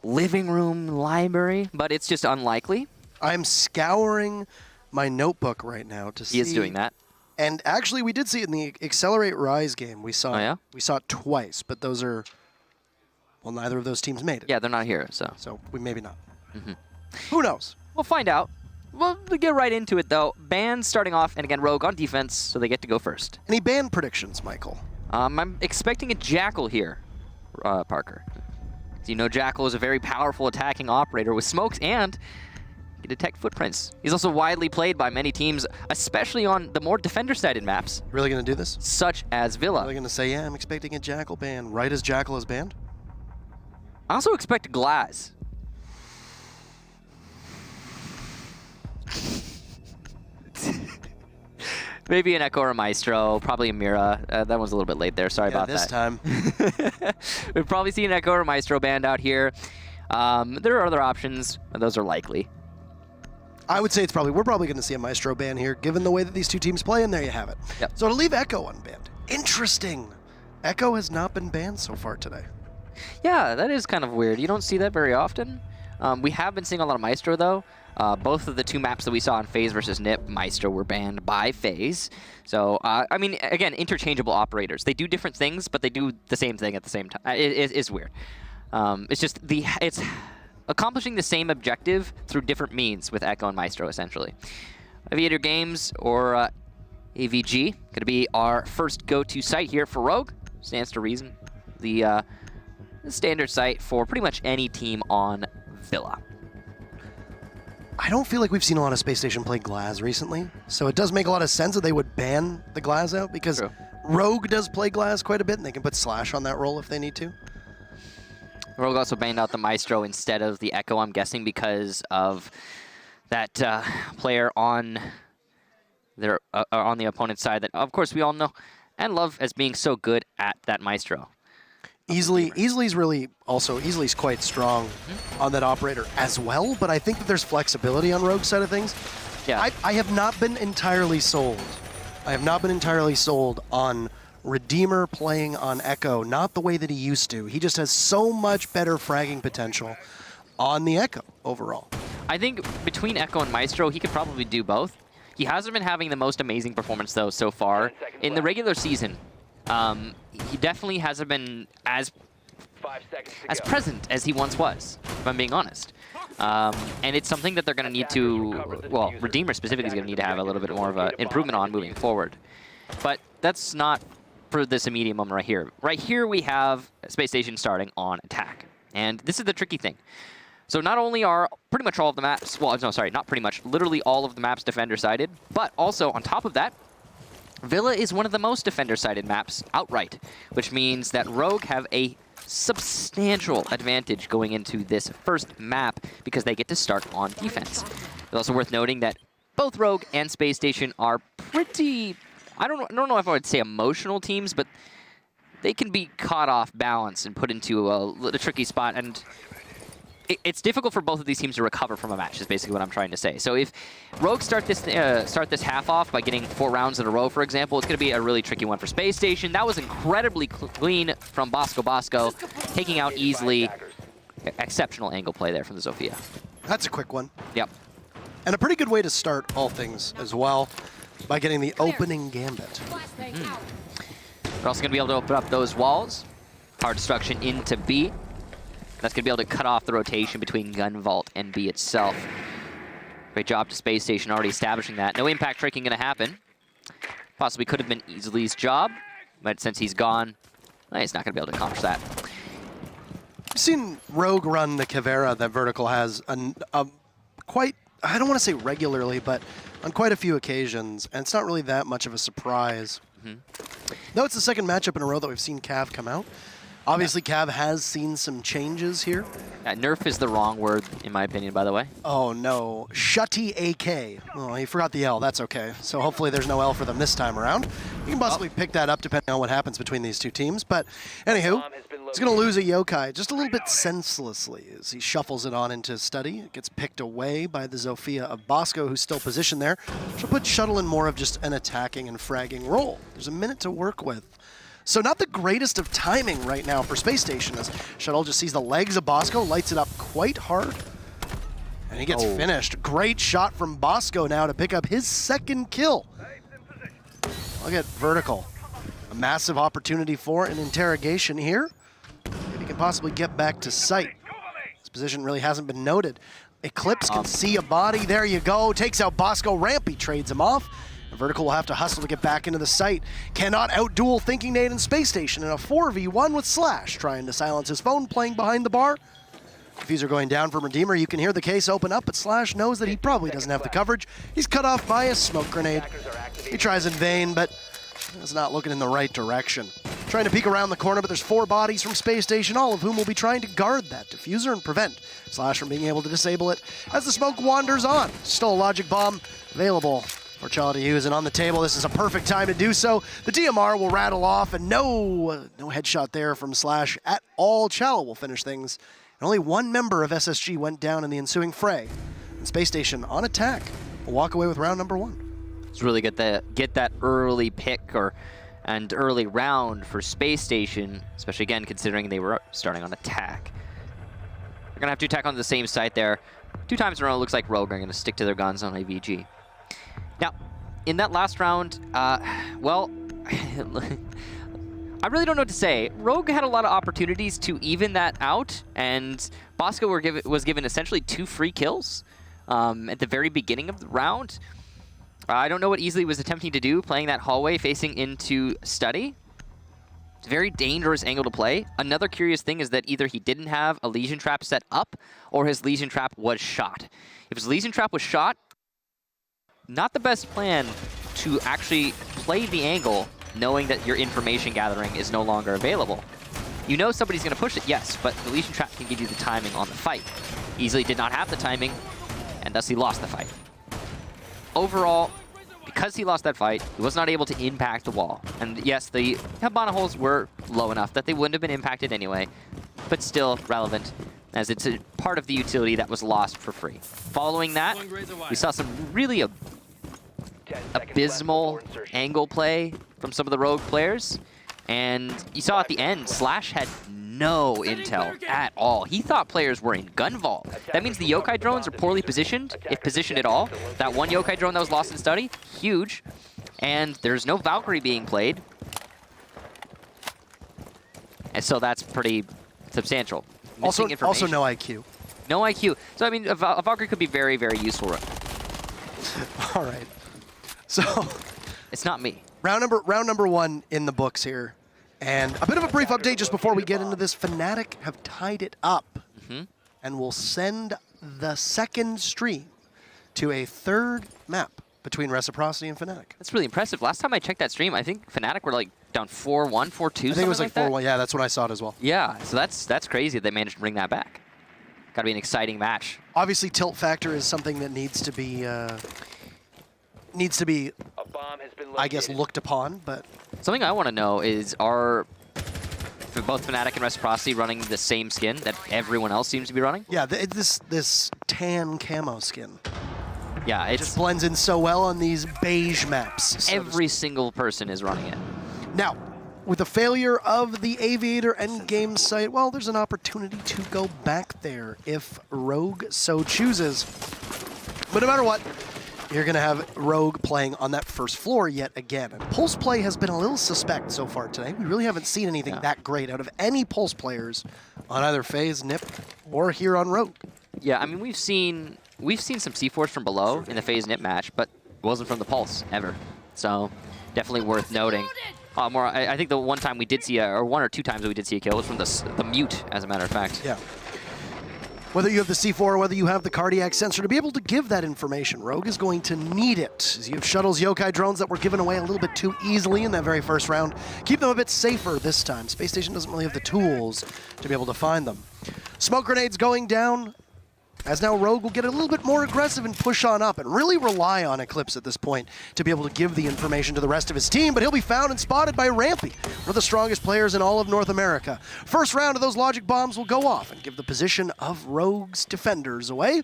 living room library, but it's just unlikely. I'm scouring my notebook right now to see. He is doing that. And actually, we did see it in the Accelerate Rise game. We saw. Oh, yeah? We saw it twice, but those are. Well, neither of those teams made it. Yeah, they're not here, so. So we maybe not. Who knows? We'll find out. We'll get right into it, though. Band starting off, and again, Rogue on defense, so they get to go first. Any band predictions, Michael? I'm expecting a Jackal here, Parker. So you know Jackal is a very powerful attacking operator with smokes and can detect footprints. He's also widely played by many teams, especially on the more defender-sided maps. Really going to do this? Such as Villa. Really going to say, yeah, I'm expecting a Jackal ban. Right as Jackal is banned? I also expect Glass. Maybe an Echo or a Maestro, probably a Mira. That one's a little bit late there. Sorry about this that. time. We've probably seen an Echo or a Maestro band out here. There are other options, and those are likely. I would say we're probably going to see a Maestro ban here, given the way that these two teams play, and there you have it. Yep. So to leave Echo unbanned. Interesting. Echo has not been banned so far today. Yeah, that is kind of weird. You don't see that very often. We have been seeing a lot of Maestro, though. Both of the two maps that we saw in FaZe versus NIP, Maestro were banned by FaZe. So, I mean, again, interchangeable operators. They do different things, but they do the same thing at the same time. It's weird. It's just it's accomplishing the same objective through different means with Echo and Maestro, essentially. Aviator Games or AVG going to be our first go-to site here for Rogue. Stands to reason. The standard site for pretty much any team on Villa. I don't feel like we've seen a lot of Space Station play Glaz recently, so it does make a lot of sense that they would ban the Glaz out, because True. Rogue does play Glaz quite a bit, and they can put Slash on that role if they need to. Rogue also banned out the Maestro instead of the Echo, I'm guessing, because of that player on the opponent's side that, of course, we all know and love as being so good at that Maestro. Easley's quite strong on that operator as well, but I think that there's flexibility on Rogue's side of things. Yeah. I have not been entirely sold. I have not been entirely sold on Redeemer playing on Echo, not the way that he used to. He just has so much better fragging potential on the Echo overall. I think between Echo and Maestro, he could probably do both. He hasn't been having the most amazing performance, though, so far. In the regular season, he definitely hasn't been as present as he once was, if I'm being honest. And it's something that they're going to need to, well, Redeemer specifically is going to need to have a little bit more of an improvement on moving forward. But that's not for this immediate moment right here. Right here we have Space Station starting on attack. And this is the tricky thing. So not only are pretty much all of the maps, well, no, sorry, not pretty much, literally all of the maps defender-sided, but also on top of that, Villa is one of the most defender-sided maps outright, which means that Rogue have a substantial advantage going into this first map because they get to start on defense. It's also worth noting that both Rogue and Space Station are pretty, I don't know if I would say emotional teams, but they can be caught off balance and put into a tricky spot, and it's difficult for both of these teams to recover from a match, is basically what I'm trying to say. So if Rogue start this half off by getting 4 rounds in a row, for example, it's going to be a really tricky one for Space Station. That was incredibly clean from Bosco, taking out easily. Exceptional angle play there from the Zofia. That's a quick one. Yep. And a pretty good way to start all things as well, by getting the opening gambit. We're also going to be able to open up those walls. Hard destruction into B. That's going to be able to cut off the rotation between Gun Vault and B itself. Great job to Space Station already establishing that. No impact tricking going to happen. Possibly could have been Easley's job, but since he's gone, he's not going to be able to accomplish that. I've seen Rogue run the Caveira that Vertical has quite, I don't want to say regularly, but on quite a few occasions, and it's not really that much of a surprise. Though it's the second matchup in a row that we've seen Cav come out. Obviously, Cav has seen some changes here. Nerf is the wrong word, in my opinion, by the way. Oh, no. Shutty AK. Oh, he forgot the L. That's okay. So hopefully there's no L for them this time around. You can possibly pick that up depending on what happens between these two teams. But anywho, he's going to lose a Yokai just a little bit senselessly as he shuffles it on into Study. It gets picked away by the Zofia of Bosco, who's still positioned there. She'll put Shuttle in more of just an attacking and fragging role. There's a minute to work with. So not the greatest of timing right now for Space Station, as Shuttle just sees the legs of Bosco, lights it up quite hard, and he gets finished. Great shot from Bosco now to pick up his second kill. Look at Vertical. A massive opportunity for an interrogation here. Maybe he can possibly get back to sight. His position really hasn't been noted. Eclipse can see a body. There you go. Takes out Bosco. Rampy trades him off. Vertical will have to hustle to get back into the site. Cannot outduel Thinking Nate and Space Station in a 4v1 with Slash, trying to silence his phone, playing behind the bar. Diffuser going down from Redeemer. You can hear the case open up, but Slash knows that he probably doesn't have the coverage. He's cut off by a smoke grenade. He tries in vain, but is not looking in the right direction. Trying to peek around the corner, but there's 4 bodies from Space Station, all of whom will be trying to guard that diffuser and prevent Slash from being able to disable it as the smoke wanders on. Still a logic bomb available for Chala to use, and on the table, this is a perfect time to do so. The DMR will rattle off, and no headshot there from Slash at all. Chala will finish things. And only 1 member of SSG went down in the ensuing fray. And Space Station on attack will walk away with round number 1. It's really good to get that early pick and early round for Space Station, especially again considering they were starting on attack. They're gonna have to attack on the same site there. 2 times in a row, it looks like Rogue are gonna stick to their guns on AVG. Now, in that last round, well, I really don't know what to say. Rogue had a lot of opportunities to even that out, and Bosco was given essentially 2 free kills at the very beginning of the round. I don't know what Easley was attempting to do, playing that hallway facing into Study. It's a very dangerous angle to play. Another curious thing is that either he didn't have a Lesion Trap set up, or his Lesion Trap was shot. If his Lesion Trap was shot, not the best plan to actually play the angle knowing that your information gathering is no longer available. You know somebody's going to push it, yes, but the Lesion Trap can give you the timing on the fight. Easley did not have the timing, and thus he lost the fight. Overall, because he lost that fight, he was not able to impact the wall. And yes, the Habana holes were low enough that they wouldn't have been impacted anyway, but still relevant, as it's a part of the utility that was lost for free. Following that, we saw some really abysmal angle play from some of the Rogue players. And you saw at the end, Slash had no intel at all. He thought players were in gun vault. That means the yokai drones are poorly positioned, if positioned at all. That one yokai drone that was lost in Study, huge. And there's no Valkyrie being played. And so that's pretty substantial. Also no IQ. No IQ. So, I mean, a Valkyrie could be very, very useful. All right. So it's not me. Round number 1 in the books here. And a bit of a brief update just before we get into this. Fnatic have tied it up and will send the second stream to a 3rd map between Reciprocity and Fnatic. That's really impressive. Last time I checked that stream, I think Fnatic were like down 4-1, 4-2, I think it was like 4-1. Yeah, that's when I saw it as well. Yeah, so that's crazy that they managed to bring that back. Got to be an exciting match. Obviously, tilt factor is something that needs to be, I guess, looked upon, but... Something I want to know is, are both Fnatic and Reciprocity running the same skin that everyone else seems to be running? Yeah, this tan camo skin. Yeah, it just blends in so well on these beige maps. Every single person is running it. Now, with the failure of the Aviator endgame site, well, there's an opportunity to go back there if Rogue so chooses. But no matter what, you're going to have Rogue playing on that first floor yet again. And Pulse play has been a little suspect so far today. We really haven't seen anything that great out of any Pulse players on either FaZe, NiP, or here on Rogue. Yeah, I mean, we've seen some C4s from below in the FaZe NiP match, but it wasn't from the Pulse, ever. So, definitely worth noting. I think the one time we did see, or 1 or 2 times that we did see a kill was from the mute, as a matter of fact. Yeah. Whether you have the C4 or whether you have the cardiac sensor, to be able to give that information, Rogue is going to need it. As you have shuttles, yokai drones that were given away a little bit too easily in that very first round. Keep them a bit safer this time. Space Station doesn't really have the tools to be able to find them. Smoke grenades going down, as now Rogue will get a little bit more aggressive and push on up and really rely on Eclipse at this point to be able to give the information to the rest of his team, but he'll be found and spotted by Rampy, one of the strongest players in all of North America. First round of those logic bombs will go off and give the position of Rogue's defenders away.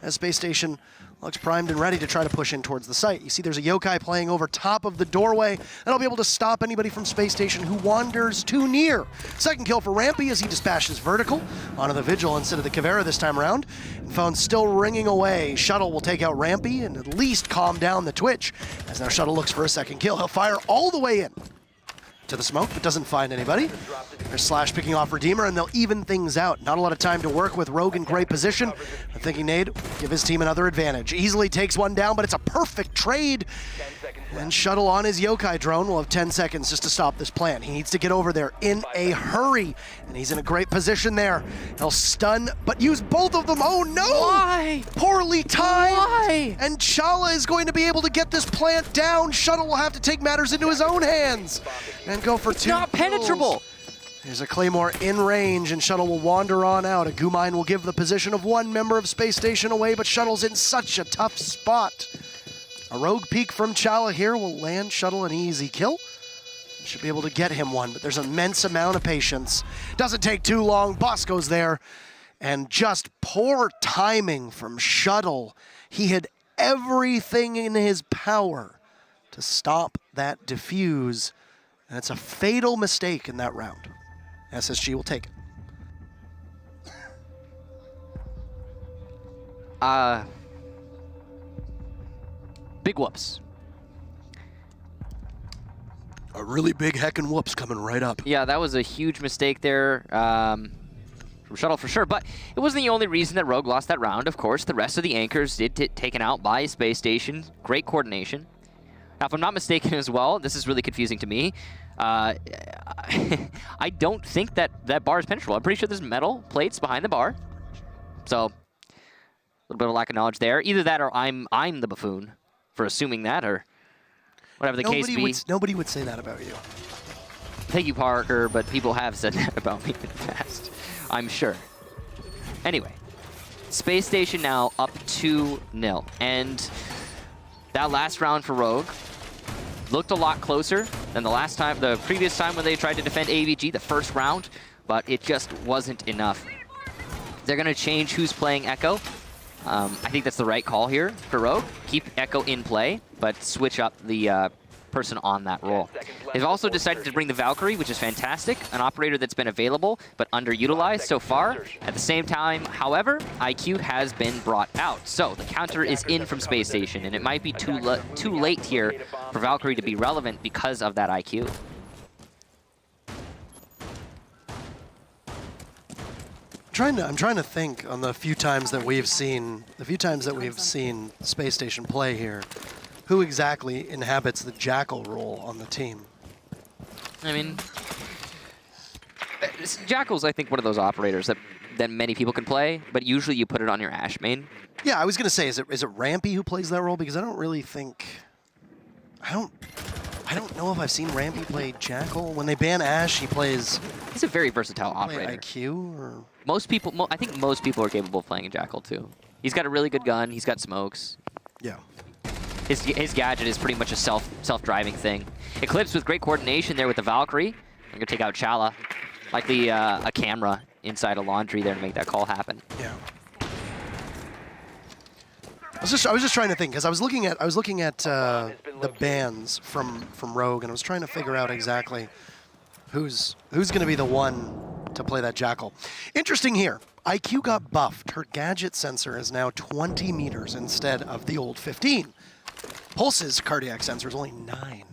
as Space Station looks primed and ready to try to push in towards the site. You see there's a yokai playing over top of the doorway. That'll be able to stop anybody from Space Station who wanders too near. Second kill for Rampy as he dispatches vertical onto the Vigil instead of the Kavera this time around. And phone's still ringing away. Shuttle will take out Rampy and at least calm down the Twitch. As now Shuttle looks for a second kill. He'll fire all the way in to the smoke, but doesn't find anybody. There's Slash picking off Redeemer, and they'll even things out. Not a lot of time to work with Rogue in great position. I'm thinking Nade give his team another advantage. Easily takes one down, but it's a perfect trade. And Shuttle on his yokai drone will have 10 seconds just to stop this plan. He needs to get over there in a hurry, and he's in a great position there. He'll stun, but use both of them. Oh no! Why? Poorly timed. Why? And Chala is going to be able to get this plant down. Shuttle will have to take matters into his own hands and go for two Not kills. penetrable. There's a Claymore in range, and Shuttle will wander on out. A Gumine will give the position of one member of Space Station away, but Shuttle's in such a tough spot. A rogue peek from Chala here will land Shuttle an easy kill. Should be able to get him one, but there's an immense amount of patience. Doesn't take too long. Bosco's there, and just poor timing from Shuttle. He had everything in his power to stop that defuse, and it's a fatal mistake in that round. SSG will take it. Big whoops. A really big heckin' whoops coming right up. Yeah, that was a huge mistake there from Shuttle for sure, but it wasn't the only reason that Rogue lost that round, of course. The rest of the anchors did get taken out by Space Station. Great coordination. Now, if I'm not mistaken as well, this is really confusing to me. I don't think that bar is penetrable. I'm pretty sure there's metal plates behind the bar. So, a little bit of lack of knowledge there. Either that or I'm the buffoon for assuming that, or whatever the case be. Nobody would say that about you. Thank you, Parker, but people have said that about me in the past, I'm sure. Anyway, Space Station now up 2-0, and that last round for Rogue looked a lot closer than the previous time when they tried to defend AVG, the first round, but it just wasn't enough. They're going to change who's playing Echo. I think that's the right call here for Rogue. Keep Echo in play, but switch up the person on that role. They've also decided to bring the Valkyrie, which is fantastic, an operator that's been available but underutilized so far. At the same time, however, IQ has been brought out. So the counter is in from Space Station, and it might be too late here for Valkyrie to be relevant because of that IQ. I'm trying to think on the few times that we've seen Space Station play here, who exactly inhabits the Jackal role on the team. I mean, Jackal's, I think, one of those operators that many people can play, but usually you put it on your Ashe main. Yeah, I was gonna say, is it Rampy who plays that role? Because I don't know if I've seen Rampy play Jackal. When they ban Ashe, he's a very versatile operator. IQ or I think most people are capable of playing a Jackal too. He's got a really good gun. He's got smokes. Yeah. His gadget is pretty much a self-driving thing. Eclipse with great coordination there with the Valkyrie. I'm gonna take out Chala, likely a camera inside a laundry there to make that call happen. Yeah. I was just trying to think, because I was looking at the bans from Rogue, and I was trying to figure out exactly who's going to be the one to play that Jackal. Interesting here. IQ got buffed. Her gadget sensor is now 20 meters instead of the old 15. Pulse's cardiac sensor is only 9,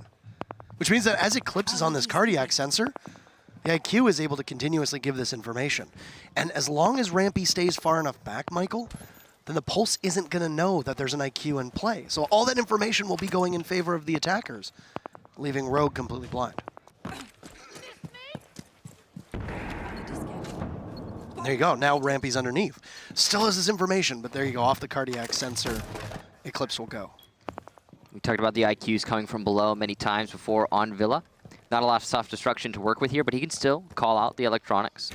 which means that as Eclipse is on this cardiac sensor, the IQ is able to continuously give this information. And as long as Rampy stays far enough back, Michael, then the Pulse isn't going to know that there's an IQ in play. So all that information will be going in favor of the attackers, leaving Rogue completely blind. There you go. Now Rampy's underneath. Still has this information, but there you go. Off the cardiac sensor, Eclipse will go. We talked about the IQs coming from below many times before on Villa. Not a lot of self-destruction to work with here, but he can still call out the electronics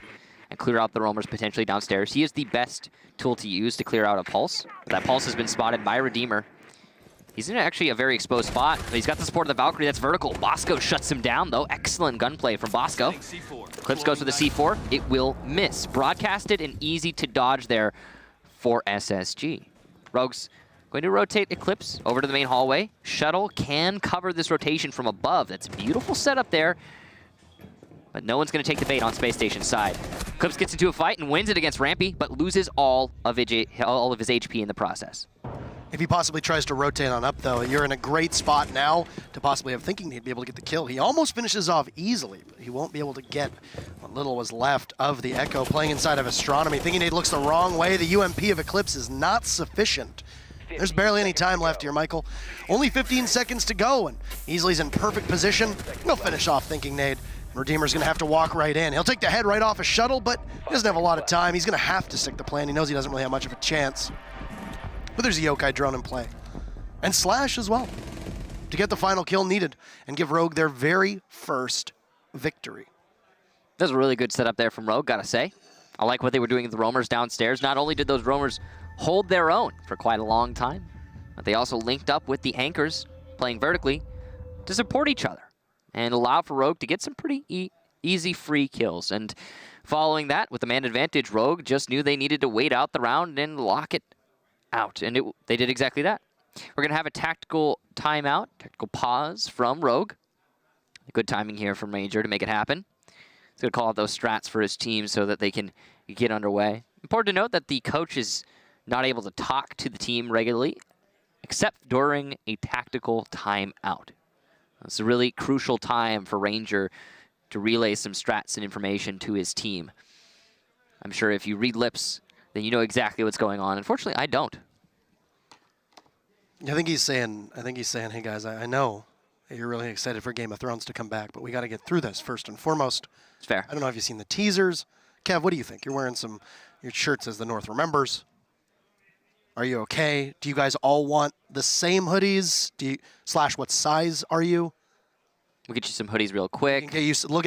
and clear out the roamers potentially downstairs. He is the best tool to use to clear out a Pulse. That Pulse has been spotted by Redeemer. He's in actually a very exposed spot, but he's got the support of the Valkyrie that's vertical. Bosco shuts him down, though. Excellent gunplay from Bosco. Eclipse goes for the C4. It will miss. Broadcasted and easy to dodge there for SSG. Rogue's going to rotate Eclipse over to the main hallway. Shuttle can cover this rotation from above. That's a beautiful setup there. But no one's going to take the bait on Space Station's side. Eclipse gets into a fight and wins it against Rampy, but loses all of his HP in the process. If he possibly tries to rotate on up, though, you're in a great spot now to possibly have thinking he'd be able to get the kill. He almost finishes off easily, but he won't be able to get what little was left of the Echo playing inside of Astronomy. Thinking he looks the wrong way. The UMP of Eclipse is not sufficient. There's barely any time left here, Michael. Only 15 seconds to go, and Easley's in perfect position. He'll finish off Thinking Nade. Redeemer's going to have to walk right in. He'll take the head right off a Shuttle, but he doesn't have a lot of time. He's going to have to stick the plan. He knows he doesn't really have much of a chance. But there's a Yokai drone in play. And Slash as well, to get the final kill needed and give Rogue their very first victory. That was a really good setup there from Rogue, gotta say. I like what they were doing with the roamers downstairs. Not only did those roamers hold their own for quite a long time, but they also linked up with the anchors playing vertically to support each other and allow for Rogue to get some pretty easy free kills. And following that, with the man advantage, Rogue just knew they needed to wait out the round and lock it out. And they did exactly that. We're going to have a tactical timeout, tactical pause from Rogue. Good timing here from Ranger to make it happen. He's going to call out those strats for his team so that they can get underway. Important to note that the coach is not able to talk to the team regularly, except during a tactical timeout. It's a really crucial time for Ranger to relay some strats and information to his team. I'm sure if you read lips, then you know exactly what's going on. Unfortunately, I don't. I think he's saying, hey guys, I know that you're really excited for Game of Thrones to come back, but we got to get through this first and foremost. It's fair. I don't know if you've seen the teasers. Kev, what do you think? You're wearing your shirt says the North Remembers. Are you okay? Do you guys all want the same hoodies? Slash, what size are you? We'll get you some hoodies real quick.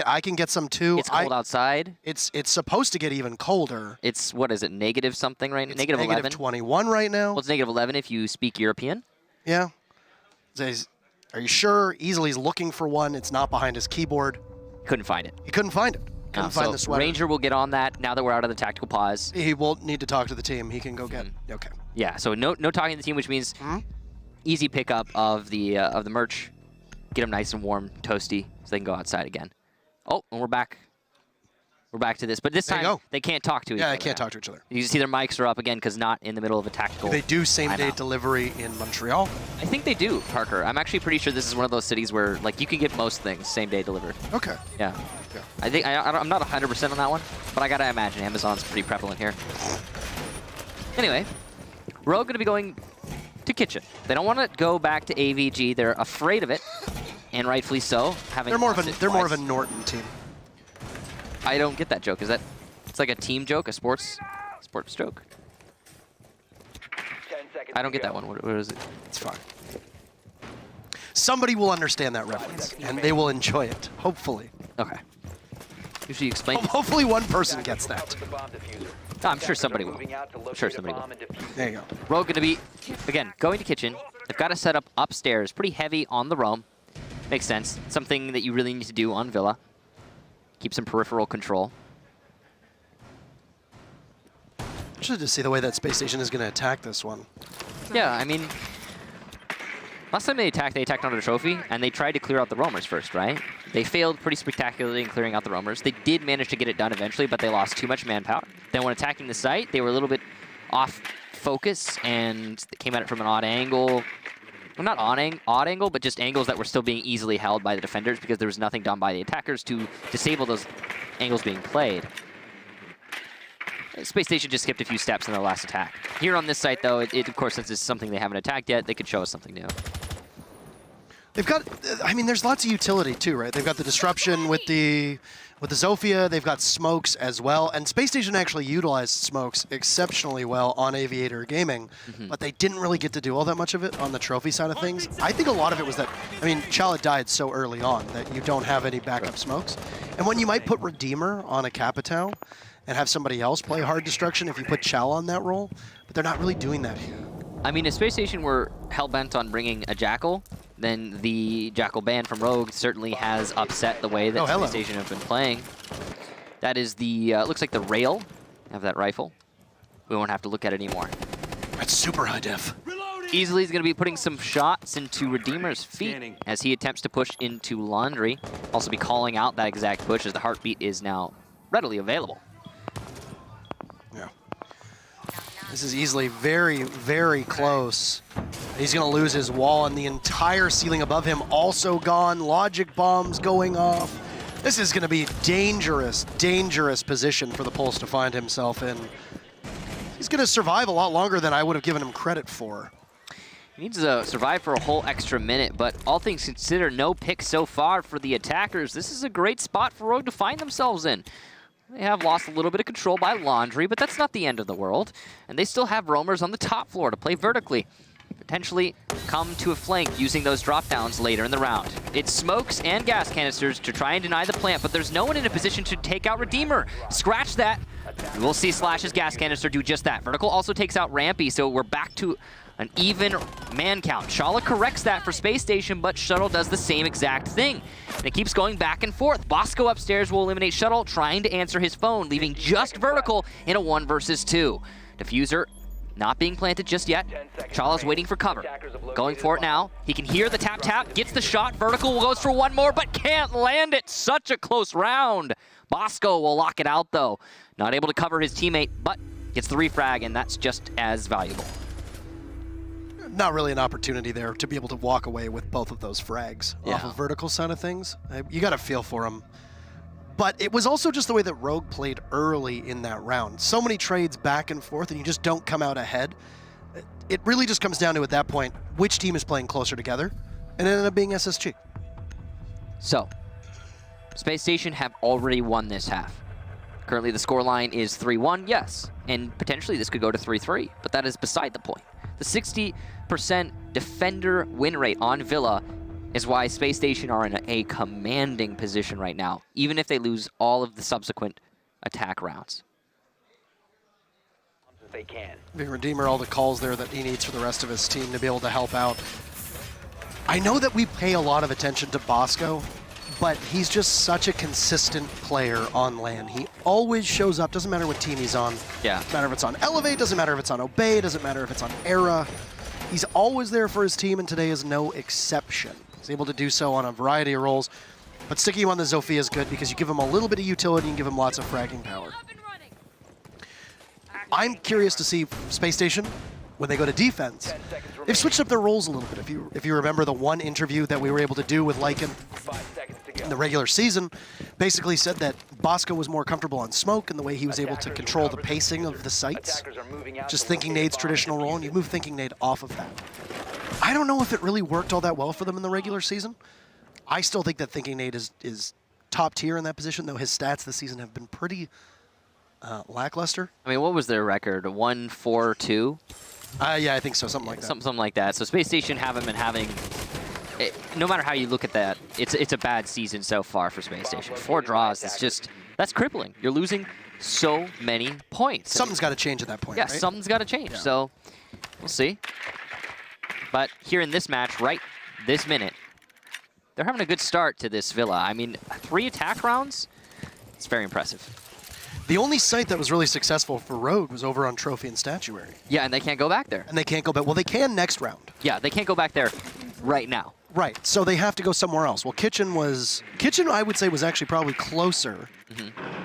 I can get some too. It's cold outside. It's supposed to get even colder. It's, what is it, negative something right now? Negative 11? Negative 21 right now. Well, it's negative 11 if you speak European. Yeah. Are you sure? Easley's looking for one. It's not behind his keyboard. Couldn't find it. He couldn't find it. Couldn't find the sweater. Ranger will get on that now that we're out of the tactical pause. He won't need to talk to the team. He can go get it. Okay. Yeah, so no talking to the team, which means easy pickup of the merch. Get them nice and warm, toasty, so they can go outside again. Oh, and we're back. We're back to this, but this time they can't talk to each other. Yeah, they can't talk to each other. You see their mics are up again because not in the middle of a tactical. Do they do same-day delivery in Montreal? I think they do, Parker. I'm actually pretty sure this is one of those cities where like you can get most things same-day delivered. Okay. Yeah. I think I'm not 100% on that one, but I gotta imagine Amazon's pretty prevalent here. Anyway, we're all gonna be going to kitchen. They don't want to go back to AVG. They're afraid of it, and rightfully so. They're more of a Norton team. I don't get that joke. Is that it's like a team joke, a sports joke? 10 seconds I don't get that one. What is it? It's fine. Somebody will understand that reference, and they will enjoy it. Hopefully. Okay. Usually explain. Hopefully one person gets that. No, I'm sure somebody will. I'm sure somebody will. There you go. Rogue going to be, again, going to kitchen. They've got to set up upstairs. Pretty heavy on the roam. Makes sense. Something that you really need to do on Villa. Keep some peripheral control. Interested to see the way that Space Station is going to attack this one. Yeah, I mean, last time they attacked on a trophy, and they tried to clear out the roamers first, right? They failed pretty spectacularly in clearing out the roamers. They did manage to get it done eventually, but they lost too much manpower. Then when attacking the site, they were a little bit off focus, and they came at it from an odd angle. Well, not odd angle, but just angles that were still being easily held by the defenders because there was nothing done by the attackers to disable those angles being played. Space Station just skipped a few steps in their last attack. Here on this site, though, it of course, since it's something they haven't attacked yet, they could show us something new. They've got, I mean, there's lots of utility too, right? They've got the disruption with the Zofia. They've got smokes as well, and Space Station actually utilized smokes exceptionally well on Aviator Gaming, but they didn't really get to do all that much of it on the trophy side of things. I think a lot of it was that, I mean, Chala died so early on that you don't have any backup smokes, and when you might put Redeemer on a Capitao and have somebody else play hard destruction if you put Chala on that role, but they're not really doing that here. I mean, if Space Station were hell-bent on bringing a Jackal, then the Jackal ban from Rogue certainly has upset the way that Space Station have been playing. That is the, looks like the rail of that rifle. We won't have to look at it anymore. That's super high def. Easily is going to be putting some shots into Redeemer's feet as he attempts to push into Laundry. Also be calling out that exact push as the heartbeat is now readily available. Yeah. This is easily very, very close. He's going to lose his wall, and the entire ceiling above him also gone. Logic bombs going off. This is going to be dangerous, dangerous position for the Pulse to find himself in. He's going to survive a lot longer than I would have given him credit for. He needs to survive for a whole extra minute, but all things considered, no pick so far for the attackers. This is a great spot for Rogue to find themselves in. They have lost a little bit of control by Laundry, but that's not the end of the world. And they still have roamers on the top floor to play vertically. Potentially come to a flank using those drop downs later in the round. It's smokes and gas canisters to try and deny the plant, but there's no one in a position to take out Redeemer. Scratch that. We'll see Slash's gas canister do just that. Vertical also takes out Rampy, so we're back to an even man count. Shala corrects that for Space Station, but Shuttle does the same exact thing. And it keeps going back and forth. Bosco upstairs will eliminate Shuttle, trying to answer his phone, leaving just Vertical in a 1 versus 2. Diffuser not being planted just yet. Chala's waiting for cover. Going for it now. He can hear the tap, gets the shot. Vertical goes for one more, but can't land it. Such a close round. Bosco will lock it out, though. Not able to cover his teammate, but gets the refrag, and that's just as valuable. Not really an opportunity there to be able to walk away with both of those frags off of Vertical side of things. You got to feel for him. But it was also just the way that Rogue played early in that round. So many trades back and forth, and you just don't come out ahead. It really just comes down to, at that point, which team is playing closer together, and it ended up being SSG. So, Space Station have already won this half. Currently, the scoreline is 3-1, yes, and potentially this could go to 3-3, but that is beside the point. The 60% defender win rate on Villa is why Space Station are in a commanding position right now, even if they lose all of the subsequent attack rounds. They can. Big Redeemer, all the calls there that he needs for the rest of his team to be able to help out. I know that we pay a lot of attention to Bosco, but he's just such a consistent player on LAN. He always shows up, doesn't matter what team he's on. Yeah. Doesn't matter if it's on Elevate, doesn't matter if it's on Obey, doesn't matter if it's on Era. He's always there for his team, and today is no exception. He's able to do so on a variety of roles, but sticking him on the Zofia is good because you give him a little bit of utility and give him lots of fragging power. I'm curious to see Space Station, when they go to defense, they've switched up their roles a little bit. If you remember the one interview that we were able to do with Lycan in the regular season, basically said that Bosco was more comfortable on smoke and the way he was able to control the pacing of the sites. Just Thinking Nade's traditional role, and you move Thinking Nade off of that. I don't know if it really worked all that well for them in the regular season. I still think that Thinking Nade is top tier in that position, though his stats this season have been pretty lackluster. I mean, what was their record? 1-4-2? Yeah, I think so, something like that. Something like that. So Space Station haven't been having, no matter how you look at that, it's a bad season so far for Space Station. 4 draws, it's just, that's crippling. You're losing so many points. Something's got to change at that point, yeah, right? Something's got to change. Yeah. So we'll see. But here in this match, right this minute, they're having a good start to this Villa. I mean, 3 attack rounds, it's very impressive. The only site that was really successful for Rogue was over on Trophy and Statuary. Yeah, and they can't go back there. And they can't go back. Well, they can next round. Yeah, they can't go back there right now. Right, so they have to go somewhere else. Well, Kitchen, I would say, was actually probably closer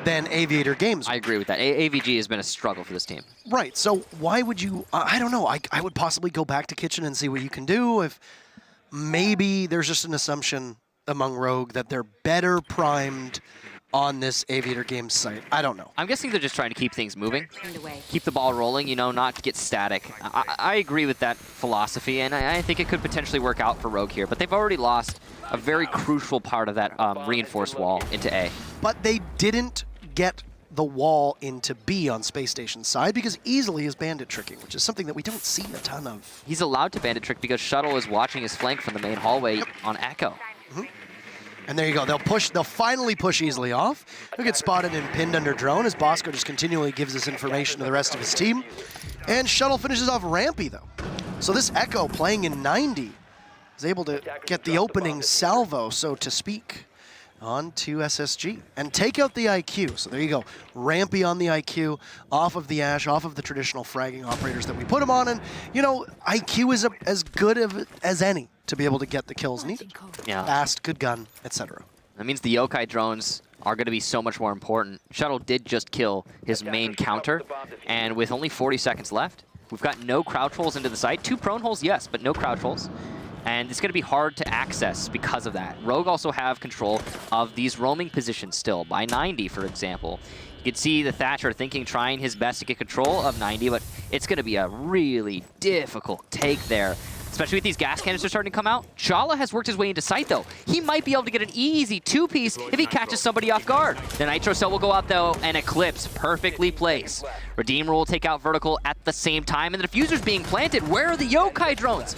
than Aviator Games. I agree with that. AVG has been a struggle for this team. Right, so why would you, I don't know, I would possibly go back to Kitchen and see what you can do if maybe there's just an assumption among Rogue that they're better primed on this Aviator Games site. I don't know. I'm guessing they're just trying to keep things moving, keep the ball rolling, you know, not get static. I agree with that philosophy, and I think it could potentially work out for Rogue here, but they've already lost a very crucial part of that reinforced wall into A. But they didn't get the wall into B on Space Station's side because Easily is bandit tricking, which is something that we don't see a ton of. He's allowed to bandit trick because Shuttle is watching his flank from the main hallway on Echo. And there you go. They'll finally push Easily off. He'll get spotted and pinned under drone as Bosco just continually gives this information to the rest of his team. And Shuttle finishes off Rampy, though. So this Echo playing in 90 is able to get the opening salvo, so to speak. on to SSG and take out the IQ. So there you go. Rampy on the IQ, off of the Ash, off of the traditional fragging operators that we put him on. And, you know, IQ is as good as any to be able to get the kills needed. Yeah. Fast, good gun, etc. That means the yokai drones are going to be so much more important. Shuttle did just kill his main counter, and with only 40 seconds left, we've got no crouch holes into the site. 2 prone holes, yes, but no crouch holes. And it's going to be hard to access because of that. Rogue also have control of these roaming positions still, by 90, for example. You can see the Thatcher trying his best to get control of 90, but it's going to be a really difficult take there, especially with these gas canisters starting to come out. Chala has worked his way into sight, though. He might be able to get an easy 2-piece if he catches somebody off guard. The Nitro Cell will go out, though, and Eclipse perfectly placed. Redeemer will take out Vertical at the same time, and the diffuser's being planted. Where are the yokai drones?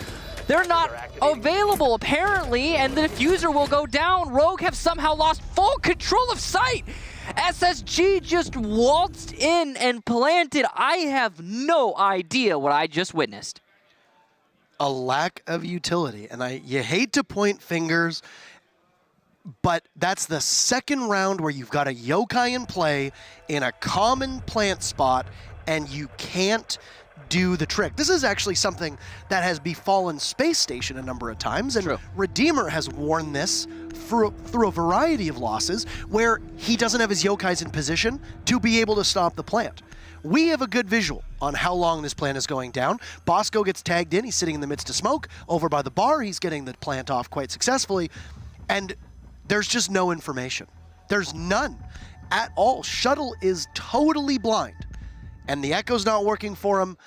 They're not available, apparently, and the diffuser will go down. Rogue have somehow lost full control of sight. SSG just waltzed in and planted. I have no idea what I just witnessed. A lack of utility, and you hate to point fingers, but that's the second round where you've got a yokai in play in a common plant spot, and you can't do the trick. This is actually something that has befallen Space Station a number of times, and True. Redeemer has worn this through a variety of losses where he doesn't have his yokais in position to be able to stop the plant. We have a good visual on how long this plant is going down. Bosco gets tagged in. He's sitting in the midst of smoke. Over by the bar, he's getting the plant off quite successfully. And there's just no information. There's none at all. Shuttle is totally blind. And the Echo's not working for him.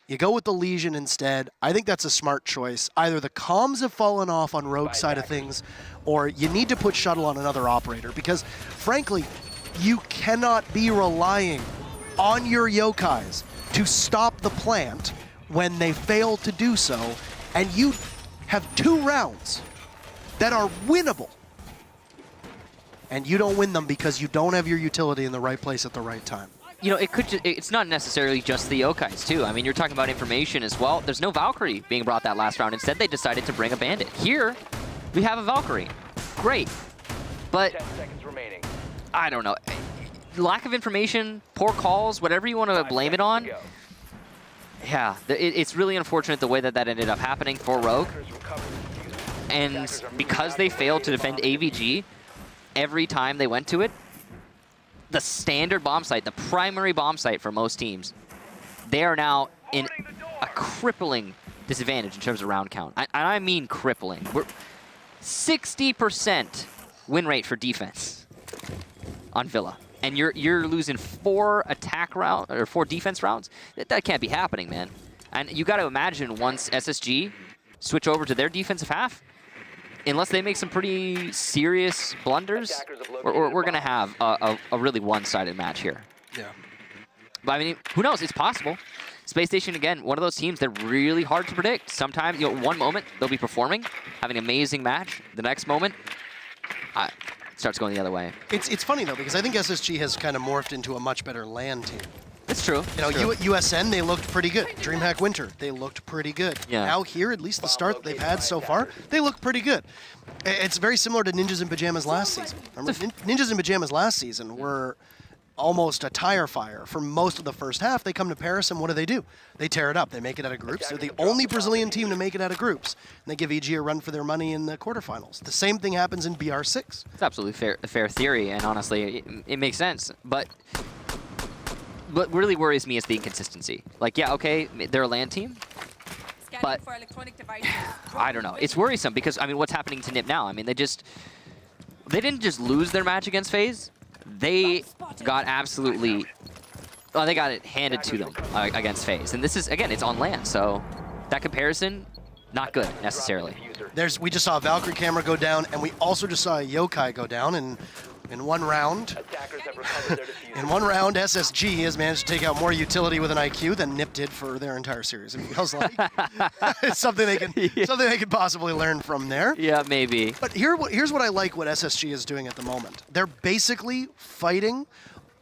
You go with the Legion instead. I think that's a smart choice. Either the comms have fallen off on Rogue's side of things, or you need to put Shuttle on another operator. Because, frankly, you cannot be relying on your yokais to stop the plant when they fail to do so, and you have 2 rounds that are winnable, and you don't win them because you don't have your utility in the right place at the right time. You know, it's not necessarily just the yokais, too. I mean, you're talking about information as well. There's no Valkyrie being brought that last round. Instead, they decided to bring a Bandit. Here, we have a Valkyrie. Great. But 10 seconds remaining. I don't know. Lack of information, poor calls, whatever you want to blame it on. Yeah, it's really unfortunate the way that ended up happening for Rogue. And because they failed to defend AVG every time they went to it, the standard bomb site, the primary bomb site for most teams, they are now in a crippling disadvantage in terms of round count. I mean crippling. We're 60% win rate for defense on Villa. And you're losing 4 attack round or 4 defense rounds. That can't be happening, man. And you got to imagine once SSG switch over to their defensive half, unless they make some pretty serious blunders, we're going to have a really one-sided match here. Yeah. But I mean, who knows? It's possible. Space Station, again, one of those teams, they're really hard to predict. Sometimes, you know, one moment, they'll be performing, having an amazing match. The next moment, it starts going the other way. It's funny, though, because I think SSG has kind of morphed into a much better LAN team. It's true. You know, USN, they looked pretty good. DreamHack Winter, they looked pretty good. Yeah. Now here, at least the start that they've had so far, they look pretty good. It's very similar to Ninjas in Pajamas last season. Remember, Ninjas in Pajamas last season were almost a tire fire for most of the first half. They come to Paris, and what do? They tear it up. They make it out of groups. They're the only Brazilian team to make it out of groups. And they give EG a run for their money in the quarterfinals. The same thing happens in BR6. It's absolutely a fair theory, and honestly, it makes sense. But what really worries me is the inconsistency. Like, yeah, okay, they're a LAN team, but I don't know. It's worrisome because, I mean, what's happening to NIP now? I mean, they didn't just lose their match against FaZe. They got absolutely, well, they got it handed to them against FaZe. And this is, again, it's on LAN, so that comparison, not good necessarily. We just saw a Valkyrie camera go down, and we also just saw a yokai go down, and in one round, SSG has managed to take out more utility with an IQ than NIP did for their entire series. It feels like it's something they can possibly learn from there. Yeah, maybe. But here's what I like what SSG is doing at the moment. They're basically fighting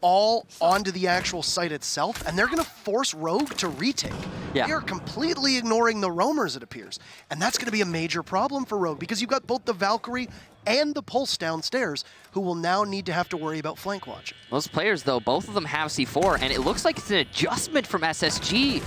all onto the actual site itself, and they're going to force Rogue to retake. Yeah. They are completely ignoring the roamers, it appears. And that's going to be a major problem for Rogue, because you've got both the Valkyrie and the Pulse downstairs, who will now need to have to worry about flank watching. Those players, though, both of them have C4, and it looks like it's an adjustment from SSG.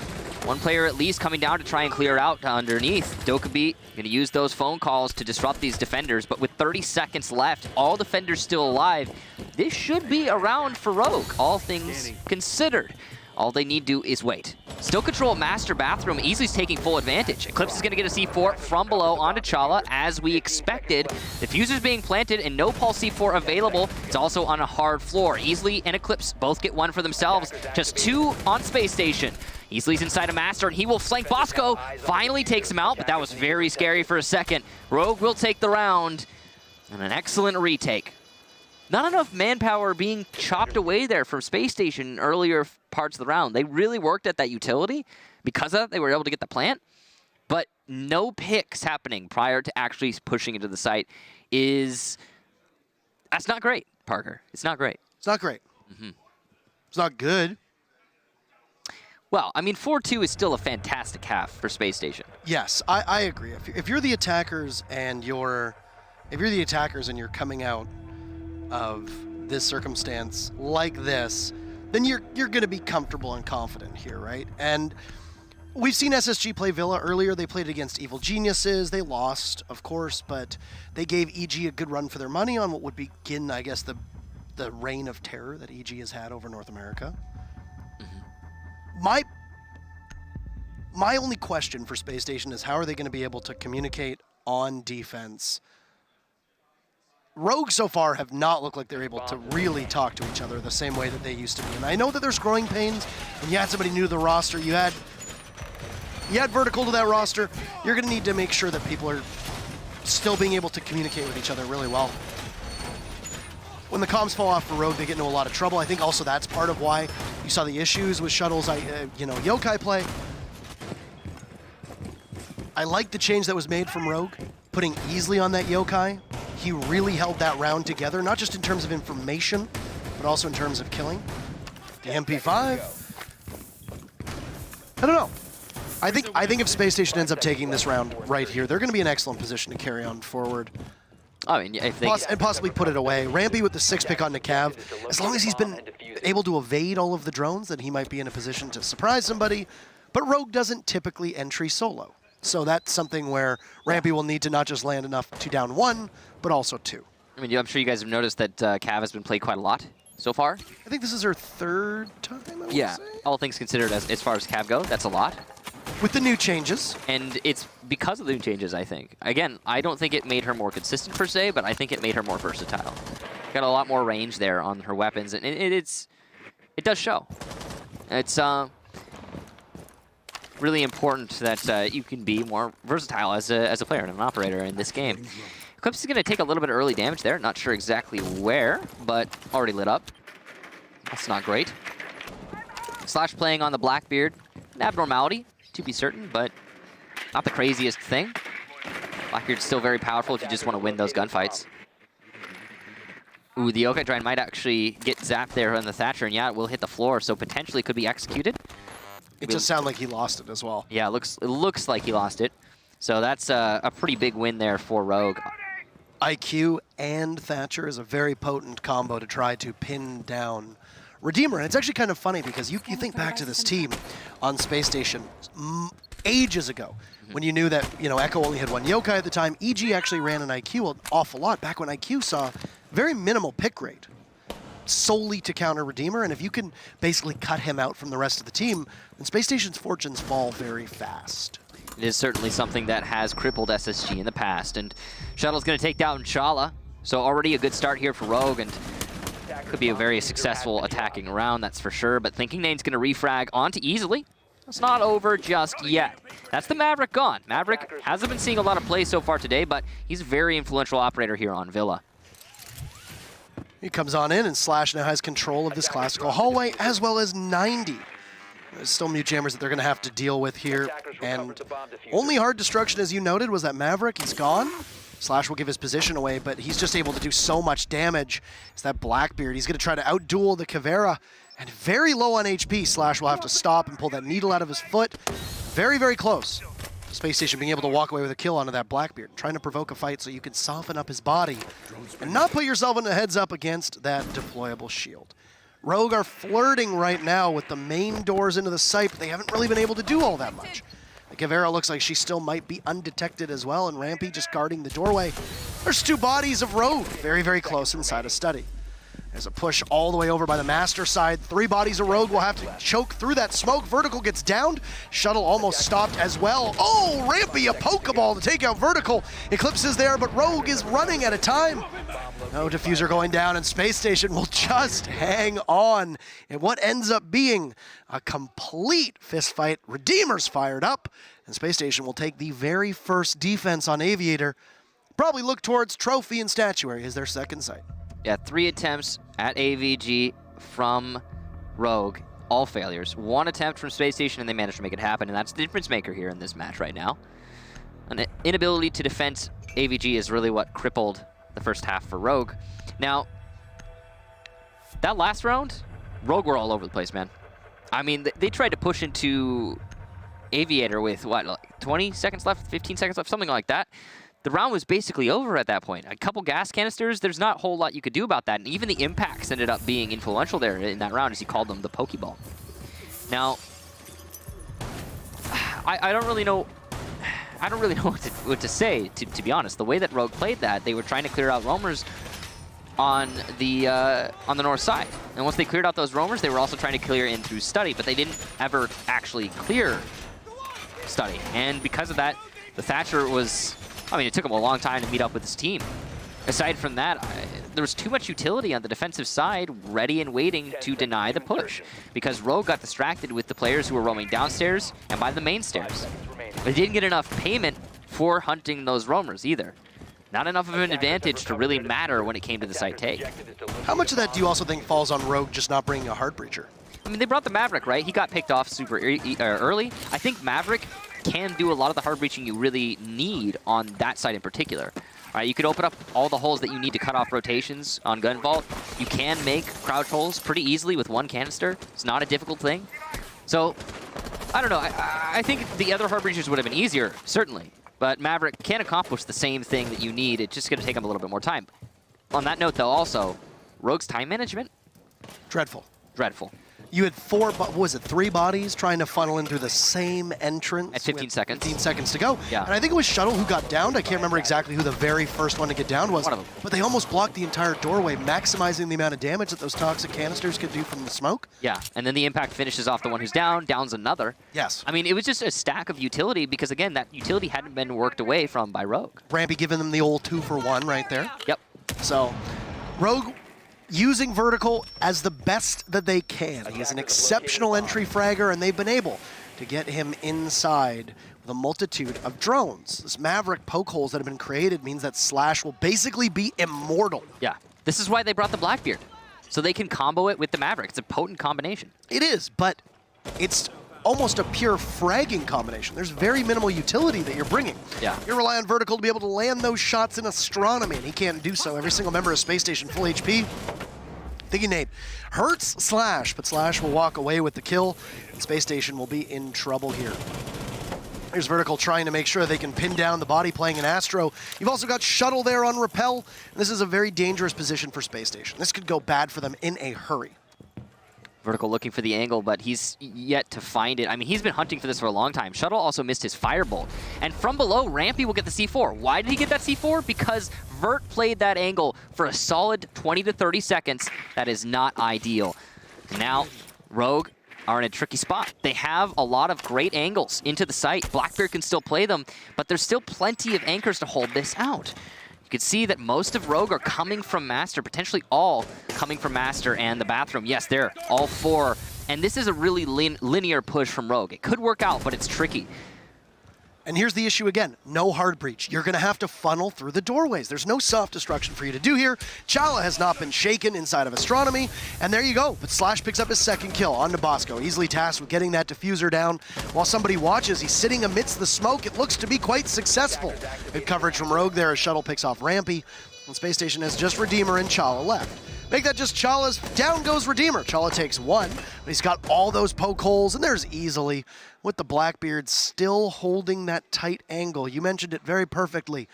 One player at least coming down to try and clear out underneath. Dokkaebi going to use those phone calls to disrupt these defenders, but with 30 seconds left, all defenders still alive. This should be a round for Rogue, all things considered. All they need to do is wait. Still control Master Bathroom. Easley's taking full advantage. Eclipse is going to get a C4 from below onto Chala, as we expected. Diffuser's being planted and no Pulse C4 available. It's also on a hard floor. Easley and Eclipse both get one for themselves. Just 2 on Space Station. Easley's inside a Master, and he will flank Bosco. Finally takes him out, but that was very scary for a second. Rogue will take the round, and an excellent retake. Not enough manpower being chopped away there from Space Station in earlier parts of the round. They really worked at that utility. Because of that, they were able to get the plant. But no picks happening prior to actually pushing into the site that's not great, Parker. It's not great. It's not great. It's not good. Well, I mean, 4-2 is still a fantastic half for Space Station. Yes, I agree. If you're the attackers and you're coming out of this circumstance like this, then you're going to be comfortable and confident here, right? And we've seen SSG play Villa earlier. They played against Evil Geniuses. They lost, of course, but they gave EG a good run for their money on what would begin, I guess, the reign of terror that EG has had over North America. My only question for Space Station is, how are they going to be able to communicate on defense? Rogue so far have not looked like they're able to really talk to each other the same way that they used to be. And I know that there's growing pains, and you had somebody new to the roster. You had vertical to that roster. You're going to need to make sure that people are still being able to communicate with each other really well. When the comms fall off for Rogue, they get into a lot of trouble. I think also that's part of why you saw the issues with Shuttle's, Yokai play. I like the change that was made from Rogue, putting Easley on that Yokai. He really held that round together, not just in terms of information, but also in terms of killing. The MP5. I don't know. I think if Space Station ends up taking this round right here, they're going to be in excellent position to carry on forward. I mean, if they... and possibly put it away. Rampy with the 6-pick on Nakav, as long as he's been able to evade all of the drones, then he might be in a position to surprise somebody. But Rogue doesn't typically entry solo. So that's something where Rampy will need to not just land enough to down 1, but also 2. I mean, I'm sure you guys have noticed that Cav has been played quite a lot so far. I think this is her 3rd time, I would say. All things considered, as far as Cav go, that's a lot. With the new changes. And it's because of the new changes, I think. Again, I don't think it made her more consistent per se, but I think it made her more versatile. Got a lot more range there on her weapons, and it does show. It's really important that you can be more versatile as a player and an operator in this game. Eclipse is going to take a little bit of early damage there. Not sure exactly where, but already lit up. That's not great. Slash playing on the Blackbeard. An abnormality, to be certain, but not the craziest thing. Blackbeard's still very powerful if you just want to win those gunfights. Ooh, the Yokai Giant might actually get zapped there on the Thatcher, and yeah, it will hit the floor, so potentially could be executed. It just sounded like he lost it as well. Yeah, it looks like he lost it. So that's a pretty big win there for Rogue. IQ and Thatcher is a very potent combo to try to pin down Redeemer. And it's actually kind of funny because you think back to this team on Space Station ages ago when you knew that Echo only had 1 Yokai at the time. EG actually ran an IQ an awful lot back when IQ saw very minimal pick rate solely to counter Redeemer. And if you can basically cut him out from the rest of the team, then Space Station's fortunes fall very fast. It is certainly something that has crippled SSG in the past. And Shuttle's going to take down Chala. So already a good start here for Rogue, and could be a very successful attacking round, that's for sure. But Thinking Nane's going to refrag onto Easily. It's not over just yet. That's the Maverick gone. Maverick hasn't been seeing a lot of play so far today, but he's a very influential operator here on Villa. He comes on in, and Slash now has control of this classical hallway, as well as 90. There's still mute jammers that they're going to have to deal with here. And only hard destruction, as you noted, was that Maverick. He's gone. Slash will give his position away, but he's just able to do so much damage. It's that Blackbeard. He's going to try to outduel the Caveira, and very low on HP. Slash will have to stop and pull that needle out of his foot. Very, very close. Space Station being able to walk away with a kill onto that Blackbeard, trying to provoke a fight so you can soften up his body and not put yourself in a heads up against that deployable shield. Rogue are flirting right now with the main doors into the site, but they haven't really been able to do all that much. The Caveira looks like she still might be undetected as well, and Rampy just guarding the doorway. There's 2 bodies of Rogue very, very close inside a study. There's a push all the way over by the Master side. 3 bodies of Rogue will have to choke through that smoke. Vertical gets downed. Shuttle almost stopped as well. Oh, Rampy, a Pokeball to take out Vertical. Eclipse is there, but Rogue is running at a time. No diffuser going down, and Space Station will just hang on. And what ends up being a complete fistfight. Redeemer's fired up, and Space Station will take the very first defense on Aviator. Probably look towards Trophy and Statuary as their second site. Yeah, 3 attempts at AVG from Rogue, all failures. 1 attempt from Space Station, and they managed to make it happen, and that's the difference maker here in this match right now. An inability to defend AVG is really what crippled the first half for Rogue. Now, that last round, Rogue were all over the place, man. I mean, they tried to push into Aviator with, what, like 20 seconds left, 15 seconds left, something like that. The round was basically over at that point. A couple gas canisters, there's not a whole lot you could do about that. And even the impacts ended up being influential there in that round, as he called them the Pokeball. Now, I don't really know what to say, to be honest. The way that Rogue played that, they were trying to clear out roamers on the north side. And once they cleared out those roamers, they were also trying to clear in through Study, but they didn't ever actually clear Study. And because of that, the Thatcher was... I mean, it took him a long time to meet up with his team. Aside from that, there was too much utility on the defensive side, ready and waiting to deny the push, because Rogue got distracted with the players who were roaming downstairs and by the main stairs. They didn't get enough payment for hunting those roamers either. Not enough of an advantage to really matter when it came to the site take. How much of that do you also think falls on Rogue just not bringing a Heart Breacher? I mean, they brought the Maverick, right? He got picked off super early. I think Maverick can do a lot of the hard breaching you really need on that side in particular. All right, you could open up all the holes that you need to cut off rotations on Gun Vault. You can make crouch holes pretty easily with 1 canister. It's not a difficult thing. So, I don't know. I think the other hard breachers would have been easier, certainly. But Maverick can accomplish the same thing that you need. It's just going to take him a little bit more time. On that note, though, also, Rogue's time management? Dreadful. Dreadful. You had 3 bodies trying to funnel in through the same entrance. At 15 seconds. 15 seconds to go. Yeah. And I think it was Shuttle who got downed. I can't remember exactly who the very first one to get downed was. One of them. But they almost blocked the entire doorway, maximizing the amount of damage that those toxic canisters could do from the smoke. Yeah, and then the impact finishes off the one who's down, downs another. Yes. I mean, it was just a stack of utility because, again, that utility hadn't been worked away from by Rogue. Rampy giving them the old 2-for-1 right there. Yep. So, Rogue using Vertical as the best that they can. He's an exceptional entry fragger, and they've been able to get him inside with a multitude of drones. This Maverick poke holes that have been created means that Slash will basically be immortal. Yeah. This is why they brought the Blackbeard, so they can combo it with the Maverick. It's a potent combination. It is, but it's almost a pure fragging combination. There's very minimal utility that you're bringing. Yeah. You rely on Vertical to be able to land those shots in Astronomy, and he can't do so. Every single member of Space Station full HP. Thinking Nate hurts Slash, but Slash will walk away with the kill, and Space Station will be in trouble here. Here's Vertical trying to make sure they can pin down the body playing an Astro. You've also got Shuttle there on Repel, and this is a very dangerous position for Space Station. This could go bad for them in a hurry. Vertical looking for the angle, but he's yet to find it. I mean, he's been hunting for this for a long time. Shuttle also missed his Firebolt. And from below, Rampy will get the C4. Why did he get that C4? Because Vert played that angle for a solid 20 to 30 seconds. That is not ideal. Now, Rogue are in a tricky spot. They have a lot of great angles into the site. Blackbeard can still play them, but there's still plenty of anchors to hold this out. You can see that most of Rogue are coming from Master, potentially all coming from Master and the bathroom. Yes, they're all 4. And this is a really linear push from Rogue. It could work out, but it's tricky. And here's the issue again, no hard breach. You're gonna have to funnel through the doorways. There's no soft destruction for you to do here. Chala has not been shaken inside of Astronomy, and there you go. But Slash picks up his second kill on to Bosco, easily tasked with getting that diffuser down. While somebody watches, he's sitting amidst the smoke. It looks to be quite successful. Good coverage from Rogue there as Shuttle picks off Rampy. And Space Station has just Redeemer and Chala left. Make that just Chala's, down goes Redeemer. Chala takes one, but he's got all those poke holes, and there's easily, with the Blackbeard still holding that tight angle. You mentioned it very perfectly.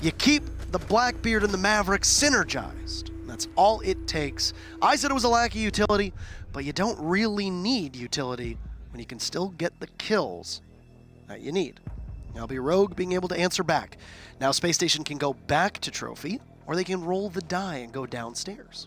You keep the Blackbeard and the Maverick synergized. That's all it takes. I said it was a lack of utility, but you don't really need utility when you can still get the kills that you need. Now be Rogue being able to answer back. Now Space Station can go back to Trophy, or they can roll the die and go downstairs.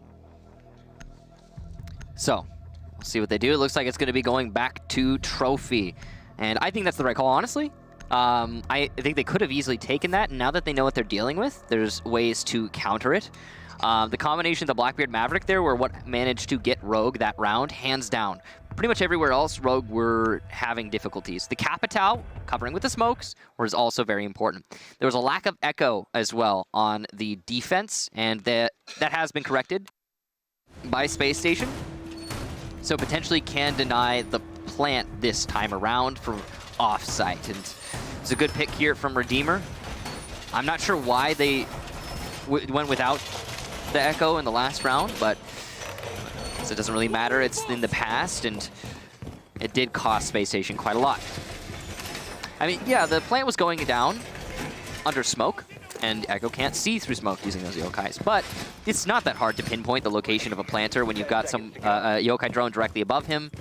So, we'll see what they do. It looks like it's going to be going back to Trophy. And I think that's the right call, honestly. I think they could have easily taken that, and now that they know what they're dealing with, there's ways to counter it. The combination of the Blackbeard Maverick there were what managed to get Rogue that round, hands down. Pretty much everywhere else, Rogue were having difficulties. The Capitao, covering with the smokes, was also very important. There was a lack of echo as well on the defense, and that has been corrected by Space Station. So potentially can deny the plant this time around from off-site. And it's a good pick here from Redeemer. I'm not sure why they went without the echo in the last round, but it doesn't really matter. It's in the past, and it did cost Space Station quite a lot. I mean, yeah, the plant was going down under smoke, and Echo can't see through smoke using those yokais, but it's not that hard to pinpoint the location of a planter when you've got some yokai drone directly above him,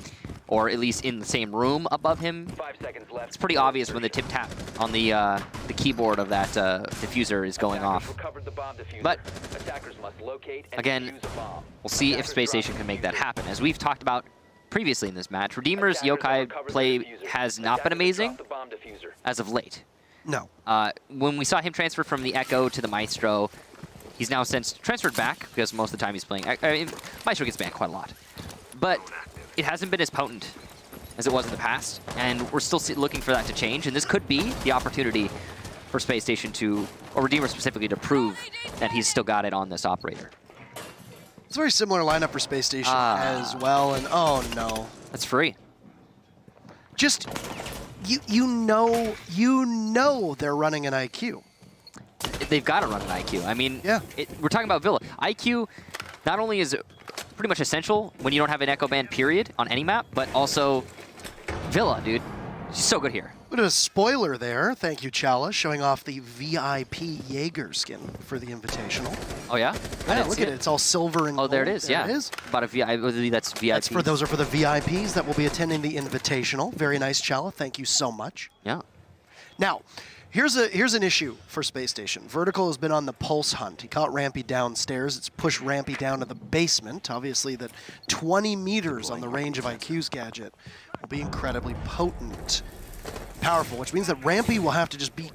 or at least in the same room above him. 5 seconds left. It's pretty obvious when the tip-tap on the keyboard of that diffuser is going off. But again, we'll see if Space Station can make that happen. As we've talked about previously in this match, Redeemer's yokai play has not been amazing as of late. No. When we saw him transfer from the Echo to the Maestro, he's now since transferred back because most of the time he's playing. Maestro gets banned quite a lot, but it hasn't been as potent as it was in the past, and we're still looking for that to change. And this could be the opportunity for Space Station to, or Redeemer specifically, to prove that he's still got it on this operator. It's a very similar lineup for Space Station as well, and oh no. That's free. Just, you know they're running an IQ. They've got to run an IQ. I mean, yeah. We're talking about Villa. IQ not only is pretty much essential when you don't have an echo band period on any map, but also Villa, dude. She's so good here. Bit of a spoiler there. Thank you, Chala, showing off the VIP Jaeger skin for the Invitational. Oh, yeah? Yeah, look at it. It's all silver and gold. There it is, there yeah. It is. About a VIP. That's VIP. Those are for the VIPs that will be attending the Invitational. Very nice, Chala. Thank you so much. Yeah. Now, here's an issue for Space Station. Vertical has been on the pulse hunt. He caught Rampy downstairs. It's pushed Rampy down to the basement. Obviously, that 20 meters on the range of IQ's gadget will be incredibly potent. Powerful, which means that Rampy will have to just be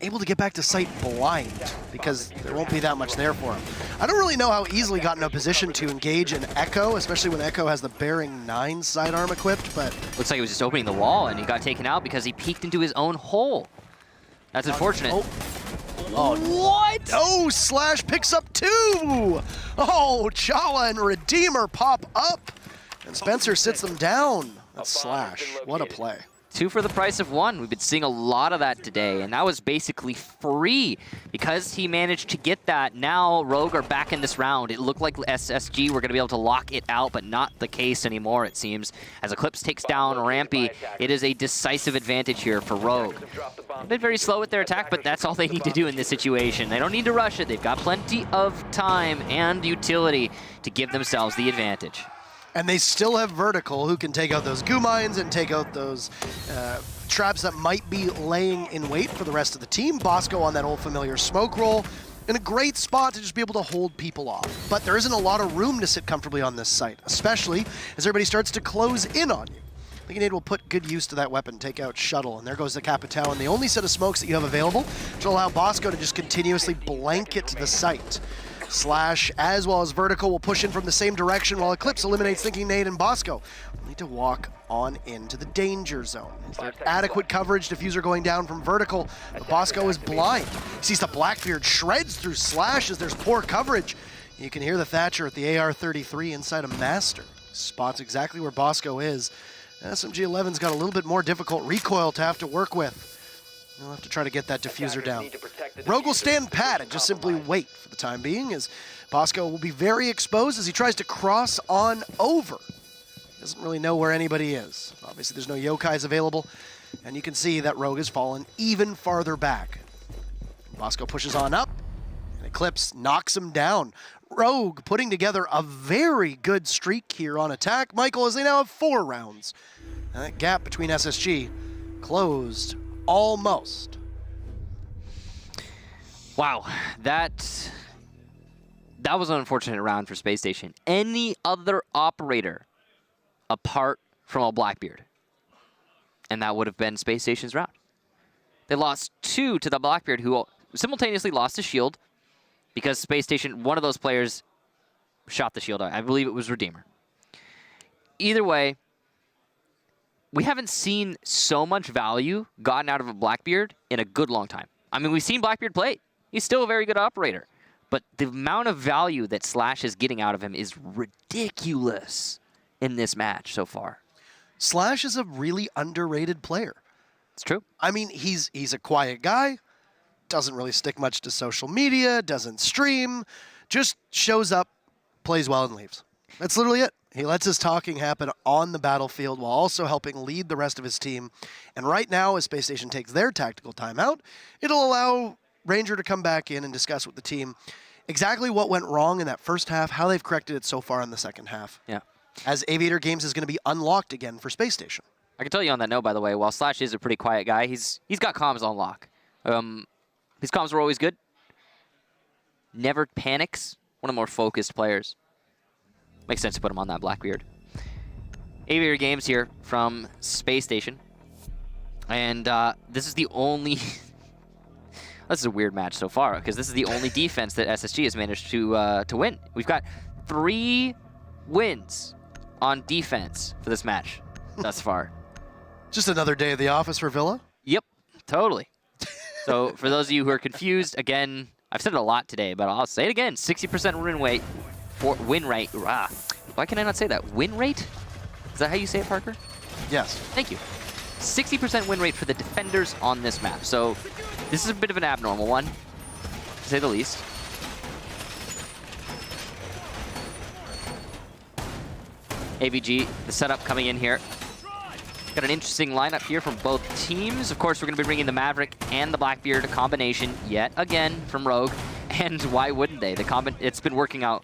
able to get back to site blind because there won't be that much there for him. I don't really know how easily got in a position to engage an Echo, especially when Echo has the Bearing 9 sidearm equipped, but... Looks like he was just opening the wall and he got taken out because he peeked into his own hole. That's unfortunate. Oh, what? Oh, Slash picks up 2! Oh, Chala and Redeemer pop up, and Spencer sits them down. That's Slash. What a play. 2 for the price of 1. We've been seeing a lot of that today, and that was basically free because he managed to get that. Now Rogue are back in this round. It looked like SSG were going to be able to lock it out, but not the case anymore, it seems. As Eclipse takes down Rampy, it is a decisive advantage here for Rogue. They've been very slow with their attack, but that's all they need to do in this situation. They don't need to rush it. They've got plenty of time and utility to give themselves the advantage. And they still have Vertical, who can take out those goo mines and take out those traps that might be laying in wait for the rest of the team. Bosco on that old familiar smoke roll, in a great spot to just be able to hold people off. But there isn't a lot of room to sit comfortably on this site, especially as everybody starts to close in on you. Leonade will put good use to that weapon, take out Shuttle, and there goes the Capitao, and the only set of smokes that you have available to allow Bosco to just continuously blanket the site. Slash, as well as Vertical, will push in from the same direction while Eclipse eliminates Thinking Nate and Bosco. Need to walk on into the danger zone. Is there adequate coverage? Diffuser going down from Vertical, but Bosco is blind. He sees the Blackbeard shreds through Slash as there's poor coverage. You can hear the Thatcher at the AR-33 inside a Master. Spots exactly where Bosco is. SMG-11's got a little bit more difficult recoil to have to work with. He'll have to try to get that diffuser down. Rogue will stand pat and just simply wait for the time being, as Bosco will be very exposed as he tries to cross on over. Doesn't really know where anybody is. Obviously there's no yokais available, and you can see that Rogue has fallen even farther back. Bosco pushes on up, and Eclipse knocks him down. Rogue putting together a very good streak here on attack, Michael, as they now have 4 rounds. And that gap between SSG closed almost. Wow, that was an unfortunate round for Space Station. Any other operator apart from a Blackbeard, and that would have been Space Station's round. They lost 2 to the Blackbeard, who simultaneously lost his shield because Space Station, one of those players, shot the shield. I believe it was Redeemer. Either way, we haven't seen so much value gotten out of a Blackbeard in a good long time. I mean, we've seen Blackbeard play. He's still a very good operator. But the amount of value that Slash is getting out of him is ridiculous in this match so far. Slash is a really underrated player. It's true. I mean, he's a quiet guy, doesn't really stick much to social media, doesn't stream, just shows up, plays well, and leaves. That's literally it. He lets his talking happen on the battlefield while also helping lead the rest of his team. And right now, as Space Station takes their tactical timeout, it'll allow Ranger to come back in and discuss with the team exactly what went wrong in that first half, how they've corrected it so far in the second half. Yeah. As Aviator Games is going to be unlocked again for Space Station. I can tell you on that note, by the way, while Slash is a pretty quiet guy, he's got comms on lock. His comms were always good. Never panics. One of the more focused players. Makes sense to put him on that Blackbeard. Aviator Games here from Space Station. And this is the only... This is a weird match so far, because this is the only defense that SSG has managed to win. We've got 3 wins on defense for this match thus far. Just another day of the office for Villa? Yep, totally. So for those of you who are confused, again, I've said it a lot today, but I'll say it again, 60% win rate. Why can I not say that? Win rate? Is that how you say it, Parker? Yes. Thank you. 60% win rate for the defenders on this map. So this is a bit of an abnormal one, to say the least. AVG, the setup coming in here. Got an interesting lineup here from both teams. Of course, we're going to be bringing the Maverick and the Blackbeard combination yet again from Rogue. And why wouldn't they? It's been working out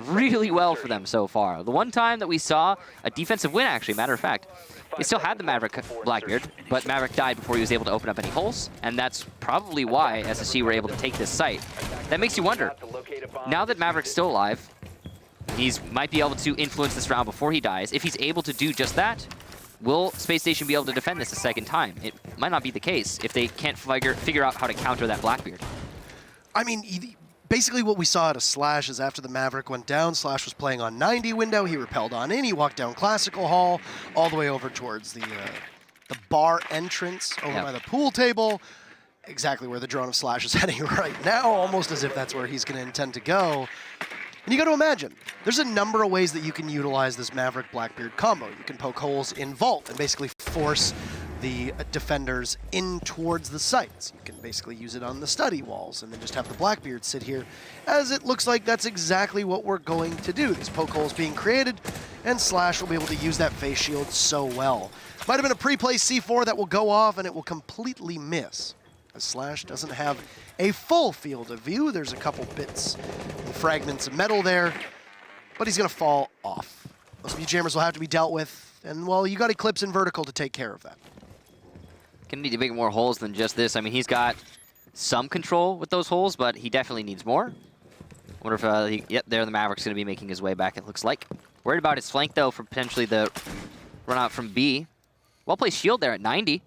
really well for them so far. The one time that we saw a defensive win, actually, matter of fact, they still had the Maverick Blackbeard, but Maverick died before he was able to open up any holes, and that's probably why SSG were able to take this site. That makes you wonder, now that Maverick's still alive, he might be able to influence this round before he dies. If he's able to do just that, will Space Station be able to defend this a second time? It might not be the case if they can't figure out how to counter that Blackbeard. I mean, basically what we saw out of Slash is after the Maverick went down, Slash was playing on 90 window, he repelled on in, he walked down Classical Hall, all the way over towards the bar entrance, over by the pool table, exactly where the drone of Slash is heading right now, almost as if that's where he's going to intend to go. And you got to imagine, there's a number of ways that you can utilize this Maverick-Blackbeard combo. You can poke holes in Vault and basically force the defenders in towards the sites. You can basically use it on the study walls and then just have the Blackbeard sit here, as it looks like that's exactly what we're going to do. These poke holes being created, and Slash will be able to use that face shield so well. Might have been a pre-placed C4 that will go off and it will completely miss. As Slash doesn't have a full field of view. There's a couple bits and fragments of metal there, but he's going to fall off. Those few jammers will have to be dealt with, and well, you got Eclipse and Vertical to take care of that. Gonna need to make more holes than just this. I mean, he's got some control with those holes, but he definitely needs more. Wonder if, yep, there the Maverick's gonna be making his way back, it looks like. Worried about his flank, though, for potentially the run out from B. Well-placed shield there at 90.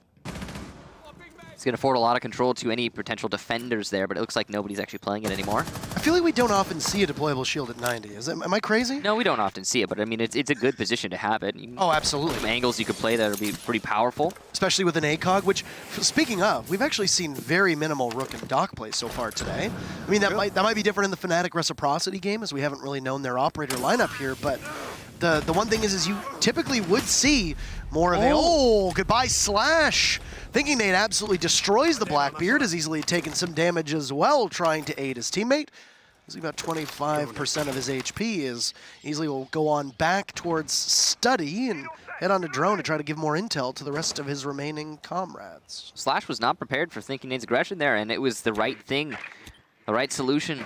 It's going to afford a lot of control to any potential defenders there, but it looks like nobody's actually playing it anymore. I I feel like we don't often see a deployable shield at 90. Am I crazy? No, we don't often see it, but I mean, it's a good position to have it. Oh, absolutely. Some angles you could play that would be pretty powerful. Especially with an ACOG, which, speaking of, we've actually seen very minimal Rook and Doc play so far today. I mean, that might be different in the Fnatic Reciprocity game, as we haven't really known their operator lineup here, but the one thing is you typically would see more of goodbye Slash. Thinking Nate absolutely destroys the Blackbeard, has easily taken some damage as well, trying to aid his teammate. About 25% of his HP is easily will go on back towards Study and head on to Drone to try to give more intel to the rest of his remaining comrades. Slash was not prepared for Thinking Nate's aggression there, and it was the right thing, the right solution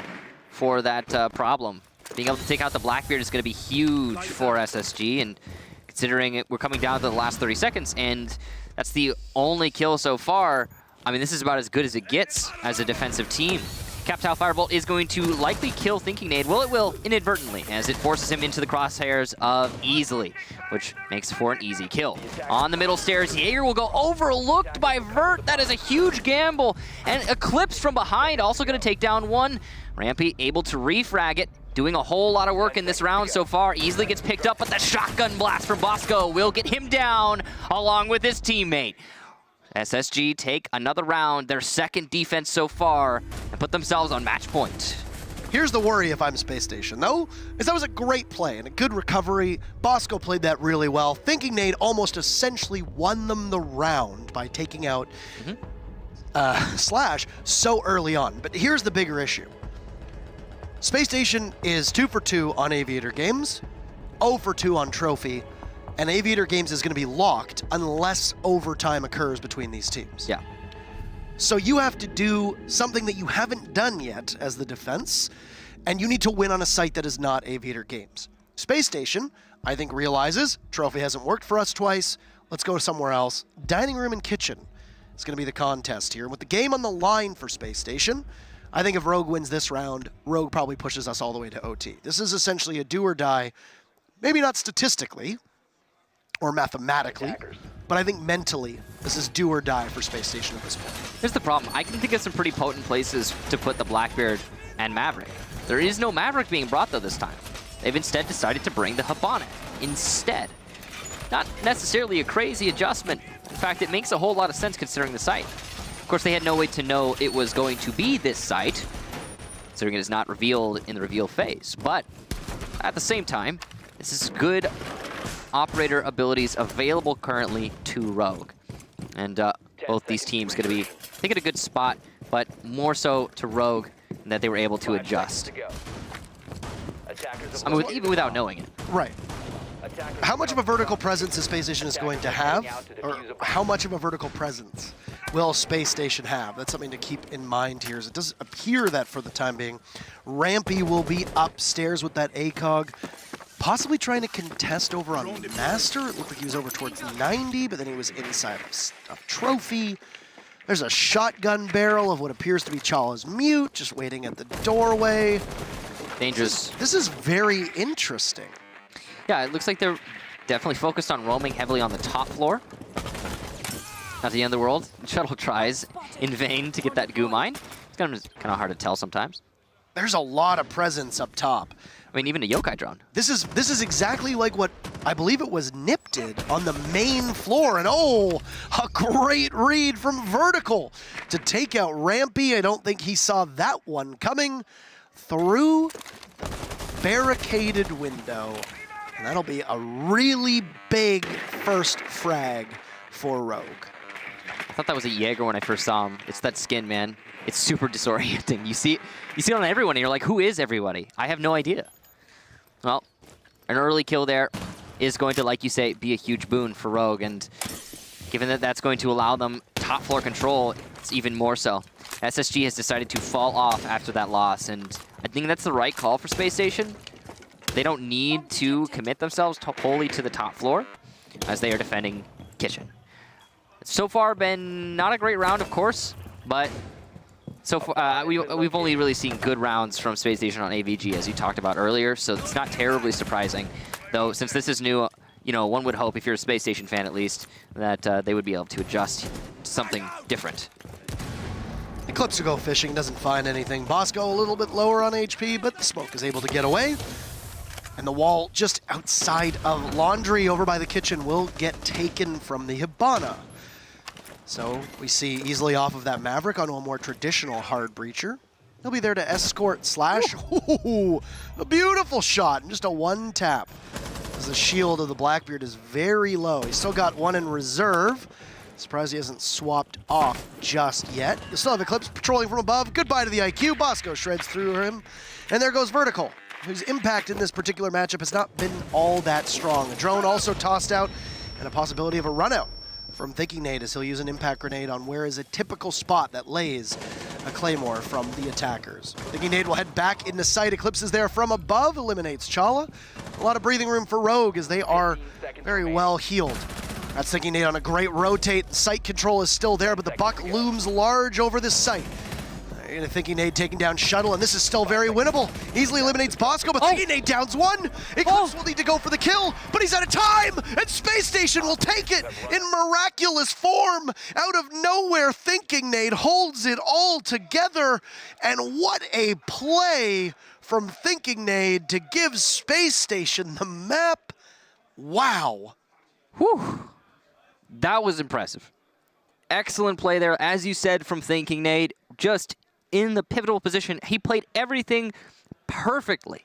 for that problem. Being able to take out the Blackbeard is going to be huge for SSG, and considering we're coming down to the last 30 seconds, and that's the only kill so far, I mean, this is about as good as it gets as a defensive team. Captile Firebolt is going to likely kill Thinking Nate. Well, it will inadvertently, as it forces him into the crosshairs of Easily, which makes for an easy kill. On the middle stairs, Jaeger will go overlooked by Vert. That is a huge gamble. And Eclipse from behind, also going to take down one. Rampy able to refrag it, doing a whole lot of work in this round so far. Easily gets picked up, but the shotgun blast from Bosco will get him down along with his teammate. SSG take another round, their second defense so far, and put themselves on match point. Here's the worry if I'm Space Station, though, is that was a great play and a good recovery. Bosco played that really well. Thinking Nate almost essentially won them the round by taking out Slash so early on. But here's the bigger issue. Space Station is 2 for 2 on Aviator Games, 0 for 2 on Trophy, and Aviator Games is going to be locked unless overtime occurs between these teams. Yeah. So you have to do something that you haven't done yet as the defense, and you need to win on a site that is not Aviator Games. Space Station, I think, realizes Trophy hasn't worked for us twice. Let's go somewhere else. Dining Room and Kitchen is going to be the contest here. With the game on the line for Space Station, I think if Rogue wins this round, Rogue probably pushes us all the way to OT. This is essentially a do or die, maybe not statistically, or mathematically, but I think mentally, this is do or die for Space Station at this point. Here's the problem. I can think of some pretty potent places to put the Blackbeard and Maverick. There is no Maverick being brought, though, this time. They've instead decided to bring the Habana instead. Not necessarily a crazy adjustment. In fact, it makes a whole lot of sense considering the site. Of course, they had no way to know it was going to be this site, considering it is not revealed in the reveal phase. But at the same time, this is good operator abilities available currently to Rogue. And both these teams going to be, I think, in a good spot, but more so to Rogue that they were able to adjust. I mean, even without knowing it. Right. How much of a vertical presence is Space Station is going to have, or how much of a vertical presence will Space Station have? That's something to keep in mind here. As it does appear that for the time being, Rampy will be upstairs with that ACOG, possibly trying to contest over on Master. It looked like he was over towards 90, but then he was inside of Trophy. There's a shotgun barrel of what appears to be Chala's mute, just waiting at the doorway. Dangerous. This is very interesting. Yeah, it looks like they're definitely focused on roaming heavily on the top floor. Not the end of the world. Shuttle tries in vain to get that goo mine. It's kind of hard to tell sometimes. There's a lot of presence up top. I mean, even a yokai drone. This is exactly like what I believe it was Nip did on the main floor. And oh, a great read from Vertical to take out Rampy. I don't think he saw that one coming through the barricaded window. And that'll be a really big first frag for Rogue. I thought that was a Jaeger when I first saw him. It's that skin, man. It's super disorienting. You see it on everyone, and you're like, who is everybody? I have no idea. Well, an early kill there is going to, like you say, be a huge boon for Rogue, and given that that's going to allow them top floor control, it's even more so. SSG has decided to fall off after that loss, and I think that's the right call for Space Station. They don't need to commit themselves wholly to the top floor as they are defending Kitchen. It's so far been not a great round, of course, but so far, we've only really seen good rounds from Space Station on AVG, as you talked about earlier, so it's not terribly surprising. Though, since this is new, you know, one would hope, if you're a Space Station fan at least, that they would be able to adjust to something different. Eclipse will go fishing, doesn't find anything. Bosco a little bit lower on HP, but the smoke is able to get away. And the wall just outside of Laundry over by the kitchen will get taken from the Hibana. So we see easily off of that Maverick onto a more traditional hard breacher. He'll be there to escort Slash. Ooh, a beautiful shot and just a one tap. As the shield of the Blackbeard is very low. He's still got one in reserve. Surprised he hasn't swapped off just yet. You still have Eclipse patrolling from above. Goodbye to the IQ. Bosco shreds through him. And there goes Vertical, whose impact in this particular matchup has not been all that strong. A drone also tossed out, and a possibility of a run out from Thinking Nade as he'll use an impact grenade on where is a typical spot that lays a claymore from the attackers. Thinking Nade will head back into sight. Eclipse is there from above, eliminates Chala. A lot of breathing room for Rogue as they are very well healed. That's Thinking Nade on a great rotate. Sight control is still there, but the buck looms large over this site. Thinking Nade taking down Shuttle, and this is still very winnable. Easily eliminates Bosco, but Thinking Nade downs one. Eclipse will need to go for the kill, but he's out of time, and Space Station will take it in miraculous form. Out of nowhere, Thinking Nade holds it all together, and what a play from Thinking Nade to give Space Station the map. Wow. Whew. That was impressive. Excellent play there, as you said, from Thinking Nade. Just in the pivotal position, he played everything perfectly.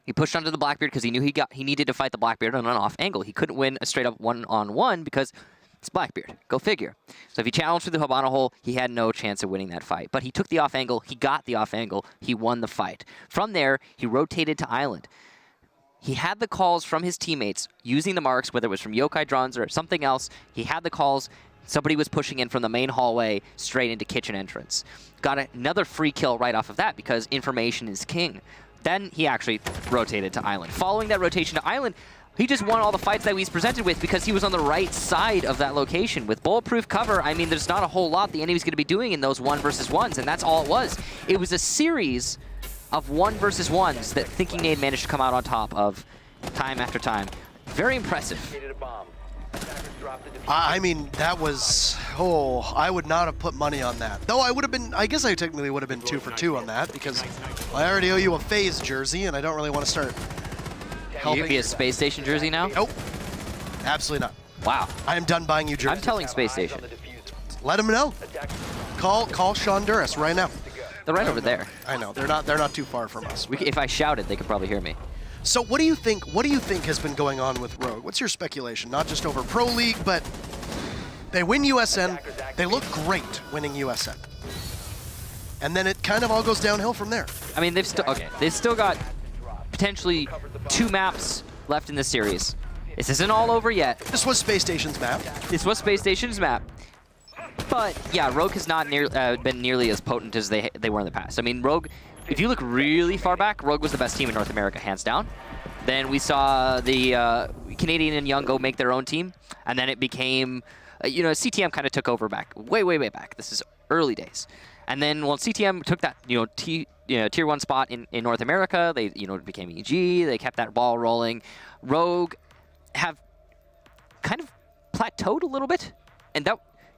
He pushed onto the Blackbeard because he knew he needed to fight the Blackbeard on an off angle. He couldn't win a straight up one-on-one because it's Blackbeard. Go figure. So if he challenged through the Hibana hole, he had no chance of winning that fight. But he took the off angle, he got the off angle, he won the fight. From there, he rotated to Island. He had the calls from his teammates using the marks, whether it was from yokai drones or something else. He had the calls. Somebody was pushing in from the main hallway straight into kitchen entrance. Got another free kill right off of that because information is king. Then he actually rotated to Island. Following that rotation to Island, he just won all the fights that he's presented with because he was on the right side of that location. With bulletproof cover, I mean, there's not a whole lot the enemy's going to be doing in those 1v1s, and that's all it was. It was a series of 1v1s that Thinking Nade managed to come out on top of time after time. Very impressive. I mean, that was, I would not have put money on that. Though I would have been, I guess I technically would have been 2 for 2 on that because I already owe you a phase jersey and I don't really want to start helping. You be a Space Station jersey now? Nope. Absolutely not. Wow. I am done buying you jerseys. I'm telling Space Station. Let him know. Call Sean Duras right now. They're right over there. I know. They're not too far from us. If I shouted, they could probably hear me. So what do you think has been going on with Rogue? What's your speculation? Not just over Pro League, but they win USN. They look great winning USN. And then it kind of all goes downhill from there. I mean, they've still got potentially 2 maps left in this series. This isn't all over yet. This was Space Station's map. This was Space Station's map. But yeah, Rogue has not been nearly as potent as they were in the past. I mean, Rogue, if you look really far back, Rogue was the best team in North America, hands down. Then we saw the Canadian and Young go make their own team, and then it became, CTM kind of took over back, way back. This is early days. And then once CTM took that, tier 1 spot in North America, they, became EG, they kept that ball rolling. Rogue have kind of plateaued a little bit, and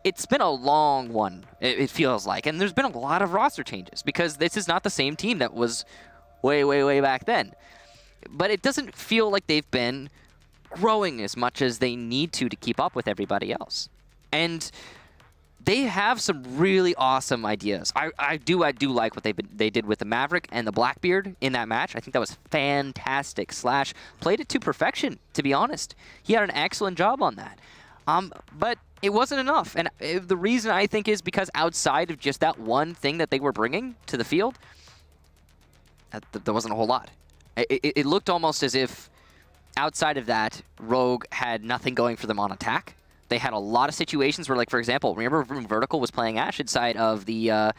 it's been a long one, it feels like. And there's been a lot of roster changes because this is not the same team that was way back then. But it doesn't feel like they've been growing as much as they need to keep up with everybody else. And they have some really awesome ideas. I do like what they did with the Maverick and the Blackbeard in that match. I think that was fantastic. Slash played it to perfection, to be honest. He had an excellent job on that. But it wasn't enough. And the reason I think is because outside of just that one thing that they were bringing to the field, there wasn't a whole lot. It looked almost as if outside of that, Rogue had nothing going for them on attack. They had a lot of situations where, like, for example, remember when Vertical was playing Ash inside of the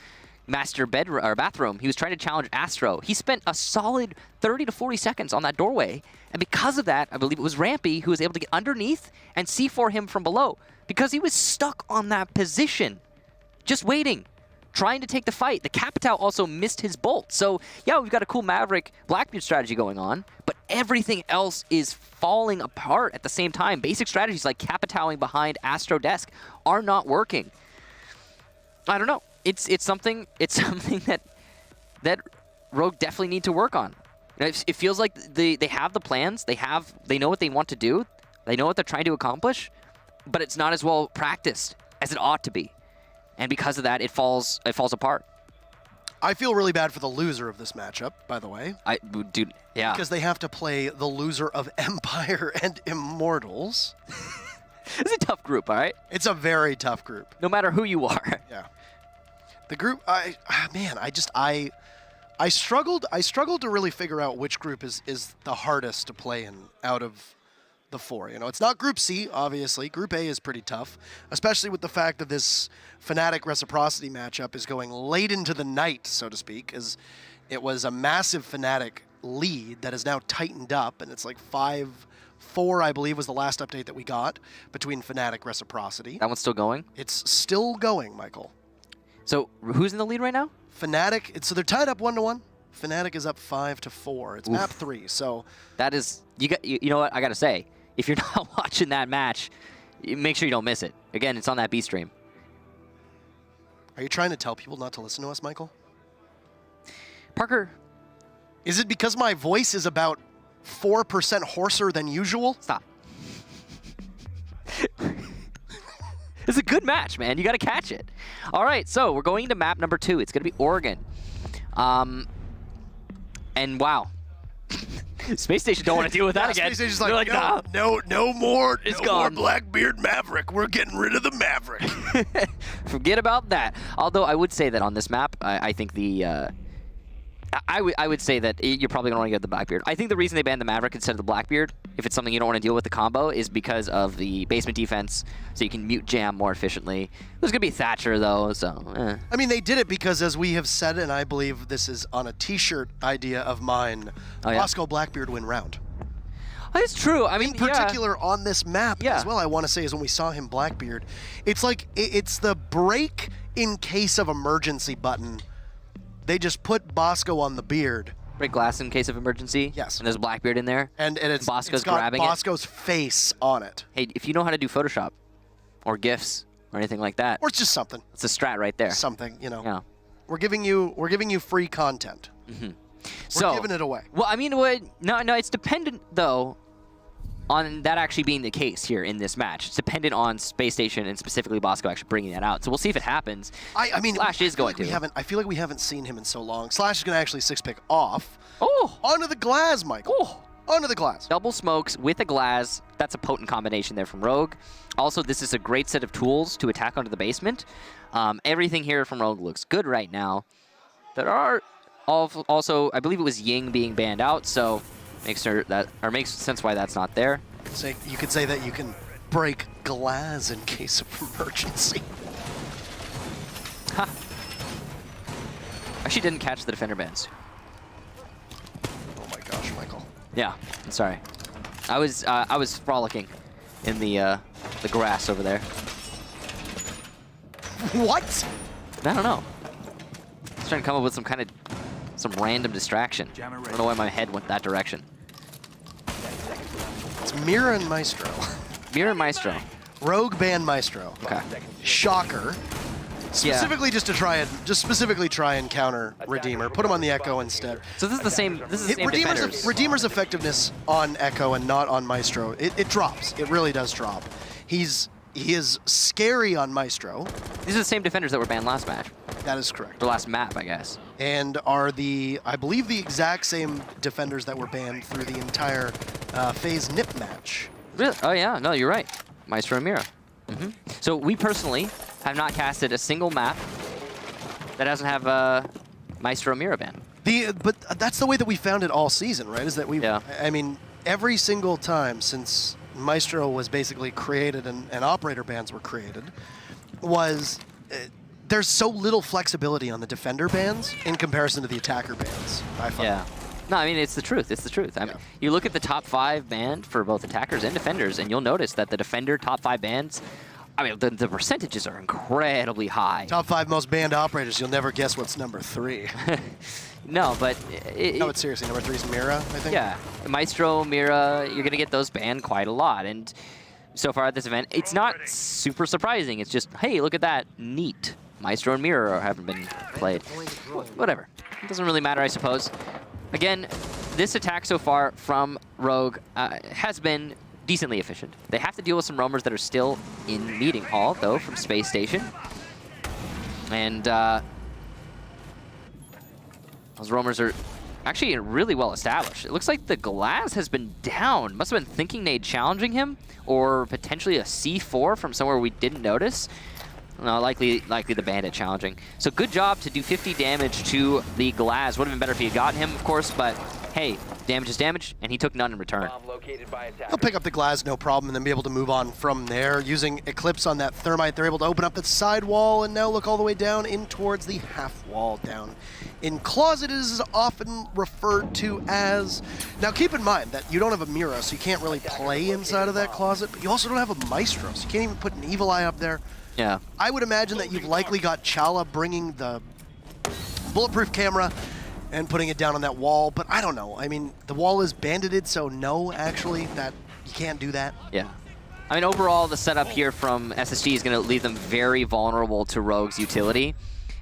master bedroom or bathroom? He was trying to challenge Astro. He spent a solid 30 to 40 seconds on that doorway. And because of that, I believe it was Rampy who was able to get underneath and C4 him from below because he was stuck on that position, just waiting, trying to take the fight. The Capitao also missed his bolt. So, yeah, we've got a cool Maverick Blackbeard strategy going on, but everything else is falling apart at the same time. Basic strategies like Capitaoing behind Astro Desk are not working. I don't know. it's something that Rogue definitely need to work on. You know, it feels like they have the plans, they know what they want to do, they know what they're trying to accomplish, but it's not as well practiced as it ought to be, and because of that, it falls apart. I feel really bad for the loser of this matchup, by the way. Dude, yeah. Because they have to play the loser of Empire and Immortals. It's a tough group, all right? It's a very tough group. No matter who you are. Yeah. The group, I struggled to really figure out which group is the hardest to play in out of the four. You know, it's not Group C, obviously. Group A is pretty tough, especially with the fact that this Fnatic Reciprocity matchup is going late into the night, so to speak, as it was a massive Fnatic lead that is now tightened up, and it's like 5-4, I believe, was the last update that we got between Fnatic Reciprocity. That one's still going? It's still going, Michael. So who's in the lead right now? Fnatic, so they're tied up 1-1. Fnatic is up 5-4. It's map 3, so that is you know what I gotta say. If you're not watching that match, make sure you don't miss it. Again, it's on that B stream. Are you trying to tell people not to listen to us, Michael? Parker, is it because my voice is about 4% hoarser than usual? Stop. It's a good match, man. You got to catch it. All right, so we're going into map number 2. It's going to be Oregon. And wow. Space Station don't want to deal with that again. Space Station's like, nah. no more. It's no gone. more Blackbeard Maverick. We're getting rid of the Maverick. Forget about that. Although I would say that on this map, I think the... I would say that you're probably going to want to get the Blackbeard. I think the reason they banned the Maverick instead of the Blackbeard, if it's something you don't want to deal with the combo, is because of the basement defense, so you can mute jam more efficiently. There's going to be Thatcher, though, so... I mean, they did it because, as we have said, and I believe this is on a T-shirt idea of mine, Bosco Blackbeard win round. It's true. I mean, in particular on this map as well, I want to say, is when we saw him Blackbeard, it's like, it's the break in case of emergency button. They just put Bosco on the beard. Break glass in case of emergency? Yes. And there's Blackbeard in there? And it's Bosco's got grabbing Bosco's face on it. Hey, if you know how to do Photoshop or GIFs or anything like that. Or it's just something. It's a strat right there. Something, you know. Yeah. We're giving you free content. Mm-hmm. We're giving it away. Well, I mean, no, it's dependent, though, on that actually being the case here in this match. It's dependent on Space Station and specifically Bosco actually bringing that out. So we'll see if it happens. I mean, Slash is going to. I feel like we haven't seen him in so long. Slash is going to actually 6-pick off. Oh! Onto the glass, Michael. Oh! Onto the glass. Double smokes with a glass. That's a potent combination there from Rogue. Also, this is a great set of tools to attack onto the basement. Everything here from Rogue looks good right now. There are also, I believe it was Ying being banned out, so makes sense why that's not there. So you could say that you can break glass in case of emergency. Ha! Actually didn't catch the defender bans. Oh my gosh, Michael. Yeah, I'm sorry. I was frolicking in the grass over there. What? I don't know. I was trying to come up with some random distraction. I don't know why my head went that direction. It's Mira and Maestro. Mira and Maestro. Rogue ban Maestro. Okay. Shocker. Specifically specifically try and counter Redeemer. Put him on the Echo instead. So this is the same defenders. Redeemer's effectiveness on Echo and not on Maestro, it drops. It really does drop. He is scary on Maestro. These are the same defenders that were banned last match. That is correct. The last map, I guess. And are I believe the exact same defenders that were banned through the entire phase NIP match. Really? Oh yeah, no, you're right. Maestro and Mira. So we personally have not casted a single map that doesn't have Maestro and Mira ban. But that's the way that we found it all season, right? Is that I mean, every single time since Maestro was basically created and operator bans were created, there's so little flexibility on the defender bans in comparison to the attacker bans, I find. Yeah. No, I mean, it's the truth. It's the truth. I mean, you look at the top 5 banned for both attackers and defenders, and you'll notice that the defender top 5 bans, I mean, the percentages are incredibly high. Top 5 most banned operators, you'll never guess what's number 3. No, but... No, it's seriously, number 3 is Mira, I think? Yeah. Maestro, Mira, you're going to get those banned quite a lot. And so far at this event, it's not super surprising. It's just, hey, look at that. Neat. Maestro and Mirror haven't been played. Whatever. It doesn't really matter, I suppose. Again, this attack so far from Rogue has been decently efficient. They have to deal with some roamers that are still in Meeting Hall, though, from Space Station. And those roamers are actually really well established. It looks like the Glass has been down. Must have been thinking nade challenging him, or potentially a C4 from somewhere we didn't notice. No, likely the Bandit challenging. So good job to do 50 damage to the Glass. Would have been better if he had gotten him, of course, but hey, damage is damage, and he took none in return. He'll pick up the Glass, no problem, and then be able to move on from there. Using Eclipse on that Thermite, they're able to open up the side wall and now look all the way down in towards the half wall down. In Closet, it is often referred to as... Now keep in mind that you don't have a Mira, so you can't really play inside of that closet, but you also don't have a Maestro, so you can't even put an Evil Eye up there. Yeah. I would imagine that you've likely got Chala bringing the bulletproof camera and putting it down on that wall, but I don't know. I mean, the wall is bandited, so no, actually, that you can't do that. Yeah. I mean, overall, the setup here from SSG is going to leave them very vulnerable to Rogue's utility,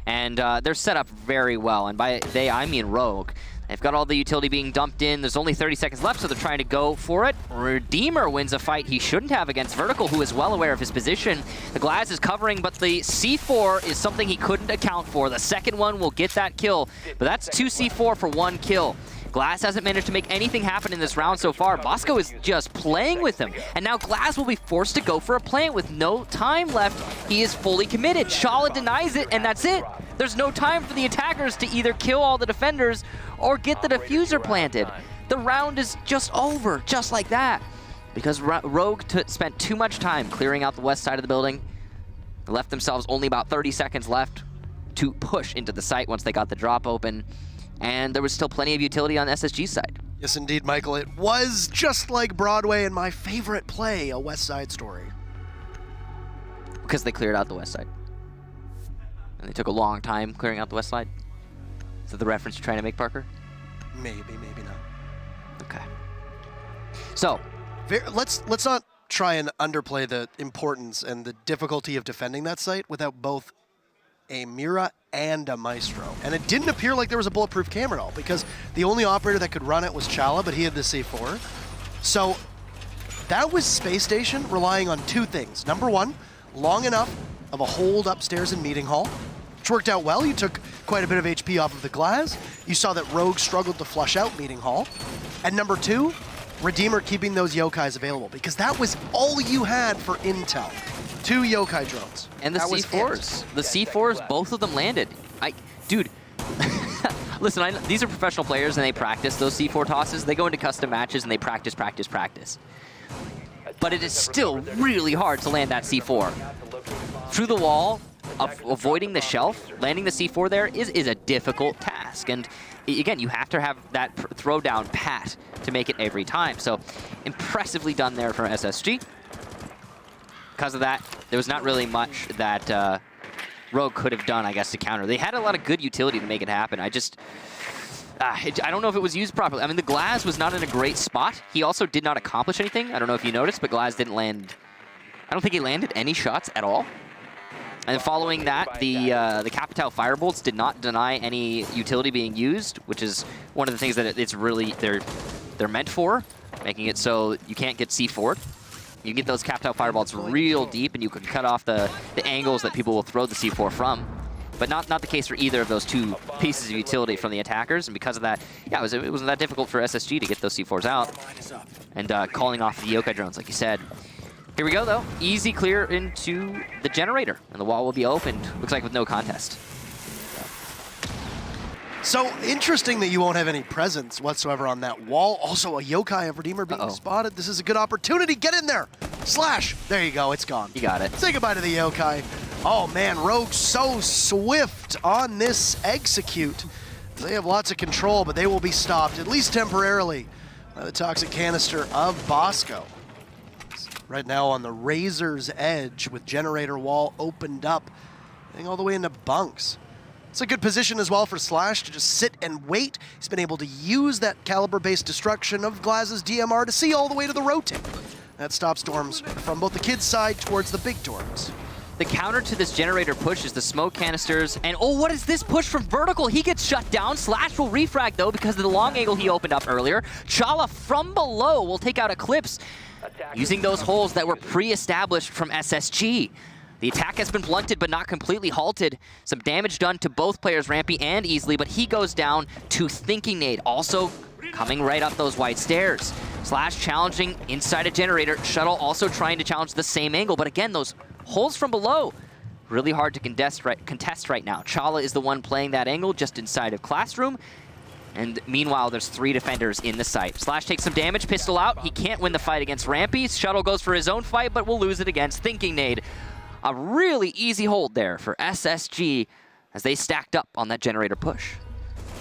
and they're set up very well, and by they, I mean Rogue. They've got all the utility being dumped in. There's only 30 seconds left, so they're trying to go for it. Redeemer wins a fight he shouldn't have against Vertical, who is well aware of his position. The Glass is covering, but the C4 is something he couldn't account for. The second one will get that kill, but that's 2 C4 for 1 kill. Glass hasn't managed to make anything happen in this round so far. Bosco is just playing with him, and now Glass will be forced to go for a plant with no time left. He is fully committed. Shala denies it, and that's it. There's no time for the attackers to either kill all the defenders or get the diffuser planted. The round is just over, just like that. Because Rogue spent too much time clearing out the west side of the building. They left themselves only about 30 seconds left to push into the site once they got the drop open. And there was still plenty of utility on SSG's side. Yes, indeed, Michael. It was just like Broadway and my favorite play, a West Side Story. Because they cleared out the west side. And they took a long time clearing out the west side. Is that the reference you're trying to make, Parker? Maybe, maybe not. Okay. So, let's not try and underplay the importance and the difficulty of defending that site without both a Mira and a Maestro. And it didn't appear like there was a bulletproof camera at all, because the only operator that could run it was Chala, but he had the C4. So that was Space Station relying on 2 things. Number 1, long enough of a hold upstairs in Meeting Hall, which worked out well. You took quite a bit of HP off of the Glass. You saw that Rogue struggled to flush out Meeting Hall. And number 2, Redeemer keeping those Yokais available, because that was all you had for intel. 2 Yokai drones. And the C4s. The C4s, both of them landed. Dude, listen, these are professional players and they practice those C4 tosses. They go into custom matches and they practice. But it is still really hard to land that C4. Through the wall, avoiding the shelf, landing the C4 there is a difficult task. And again, you have to have that throw down pat to make it every time. So impressively done there from SSG. Because of that, there was not really much that Rogue could have done, I guess, to counter. They had a lot of good utility to make it happen. I don't know if it was used properly. I mean, the Glass was not in a great spot. He also did not accomplish anything. I don't know if you noticed, but Glass didn't land. I don't think he landed any shots at all. And following that, the Capital Firebolts did not deny any utility being used, which is one of the things that it's really they're meant for, making it so you can't get C4'd. You can get those Capital Firebolts real deep, and you can cut off the angles that people will throw the C4 from. But not the case for either of those 2 pieces of utility from the attackers, and because of that, yeah, it wasn't that difficult for SSG to get those C4s out, and calling off the Yokai drones, like you said. Here we go, though. Easy clear into the generator, and the wall will be opened, looks like with no contest. So interesting that you won't have any presence whatsoever on that wall. Also, a Yokai of Redeemer being spotted. This is a good opportunity. Get in there. Slash. There you go. It's gone. You got it. Say goodbye to the Yokai. Oh, man. Rogue so swift on this execute. They have lots of control, but they will be stopped, at least temporarily, by the toxic canister of Bosco. Right now on the razor's edge with generator wall opened up, heading all the way into bunks. It's a good position as well for Slash to just sit and wait. He's been able to use that caliber-based destruction of Glaz's DMR to see all the way to the rotate. That stops storms from both the kids' side towards the big dorms. The counter to this generator push is the smoke canisters. And oh, what is this push from Vertical? He gets shut down. Slash will refrag though because of the long angle he opened up earlier. Chala from below will take out Eclipse using those holes that were pre-established from SSG. The attack has been blunted but not completely halted. Some damage done to both players, Rampy and Easily, but he goes down to Thinking Nade, also coming right up those white stairs. Slash challenging inside a generator. Shuttle also trying to challenge the same angle, but again, those holes from below, really hard to contest right now. Chala is the one playing that angle just inside of Classroom. And meanwhile, there's 3 defenders in the site. Slash takes some damage, pistol out. He can't win the fight against Rampy. Shuttle goes for his own fight, but will lose it against Thinking Nade. A really easy hold there for SSG as they stacked up on that generator push.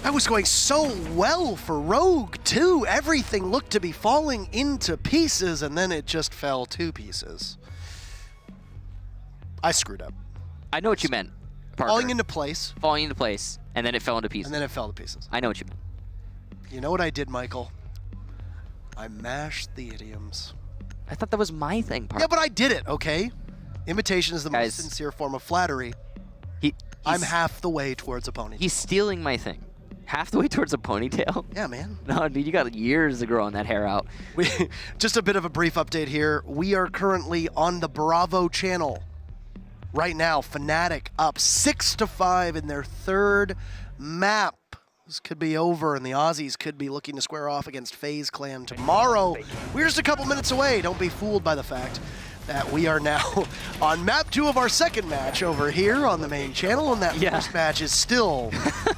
That was going so well for Rogue, too. Everything looked to be falling into pieces, and then it just fell to pieces. I screwed up. I know what you meant, Parker. Falling into place. Falling into place, and then it fell into pieces. And then it fell to pieces. I know what you meant. You know what I did, Michael? I mashed the idioms. I thought that was my thing, Parker. Yeah, but I did it, okay? Imitation is the most sincere form of flattery. I'm half the way towards a ponytail. He's stealing my thing. Half the way towards a ponytail? Yeah, man. No, dude, you got years to growing that hair out. Just a bit of a brief update here. We are currently on the Bravo channel. Right now, Fnatic up 6-5 in their 3rd map. This could be over, and the Aussies could be looking to square off against FaZe Clan tomorrow. We're just a couple minutes away. Don't be fooled by the fact that we are now on map 2 of our 2nd match over here on the main channel, and that first match is still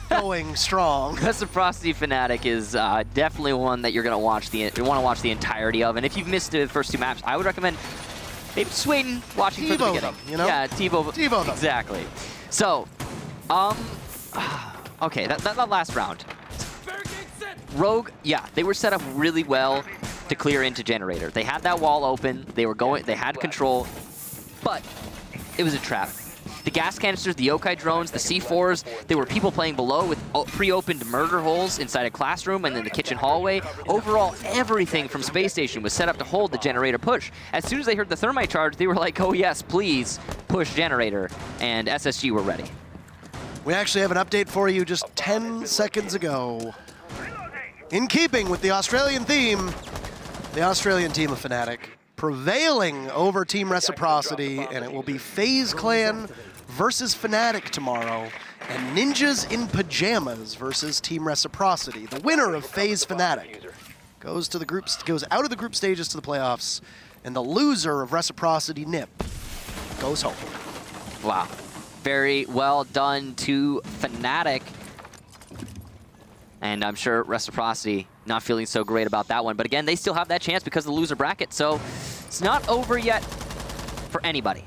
going strong. Reciprocity Fnatic is definitely one that you're gonna want to watch the entirety of, and if you've missed the first 2 maps, I would recommend maybe swing watching from the beginning. Them, you know? Yeah, TiVo them. Exactly. So, okay, that last round. Rogue, yeah, they were set up really well to clear into generator. They had that wall open. They had control, but it was a trap. The gas canisters, the yokai drones, the C4s, there were people playing below with pre-opened murder holes inside a classroom and then the kitchen hallway. Overall, everything from Space Station was set up to hold the generator push. As soon as they heard the thermite charge, they were like, oh yes, please, push generator, and SSG were ready. We actually have an update for you just 10 seconds ago. In keeping with the Australian theme, the Australian team of Fnatic prevailing over Team Reciprocity, and it will be FaZe Clan versus Fnatic tomorrow, and Ninjas in Pajamas versus Team Reciprocity. The winner of FaZe Fnatic goes out of the group stages to the playoffs, and the loser of Reciprocity NIP goes home. Wow. Very well done to Fnatic. And I'm sure Reciprocity not feeling so great about that one. But again, they still have that chance because of the loser bracket. So it's not over yet for anybody.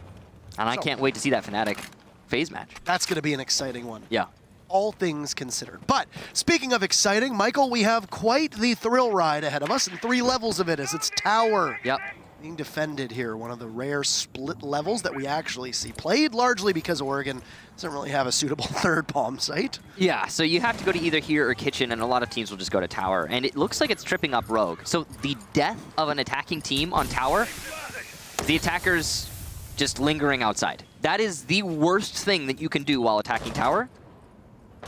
And I can't wait to see that Fnatic FaZe match. That's going to be an exciting one. Yeah. All things considered. But speaking of exciting, Michael, we have quite the thrill ride ahead of us, and 3 levels of it as it's Tower. Yep. Being defended here, one of the rare split levels that we actually see played, largely because Oregon doesn't really have a suitable 3rd bomb site. Yeah, so you have to go to either here or kitchen, and a lot of teams will just go to tower. And it looks like it's tripping up Rogue. So the death of an attacking team on tower, the attackers just lingering outside. That is the worst thing that you can do while attacking tower.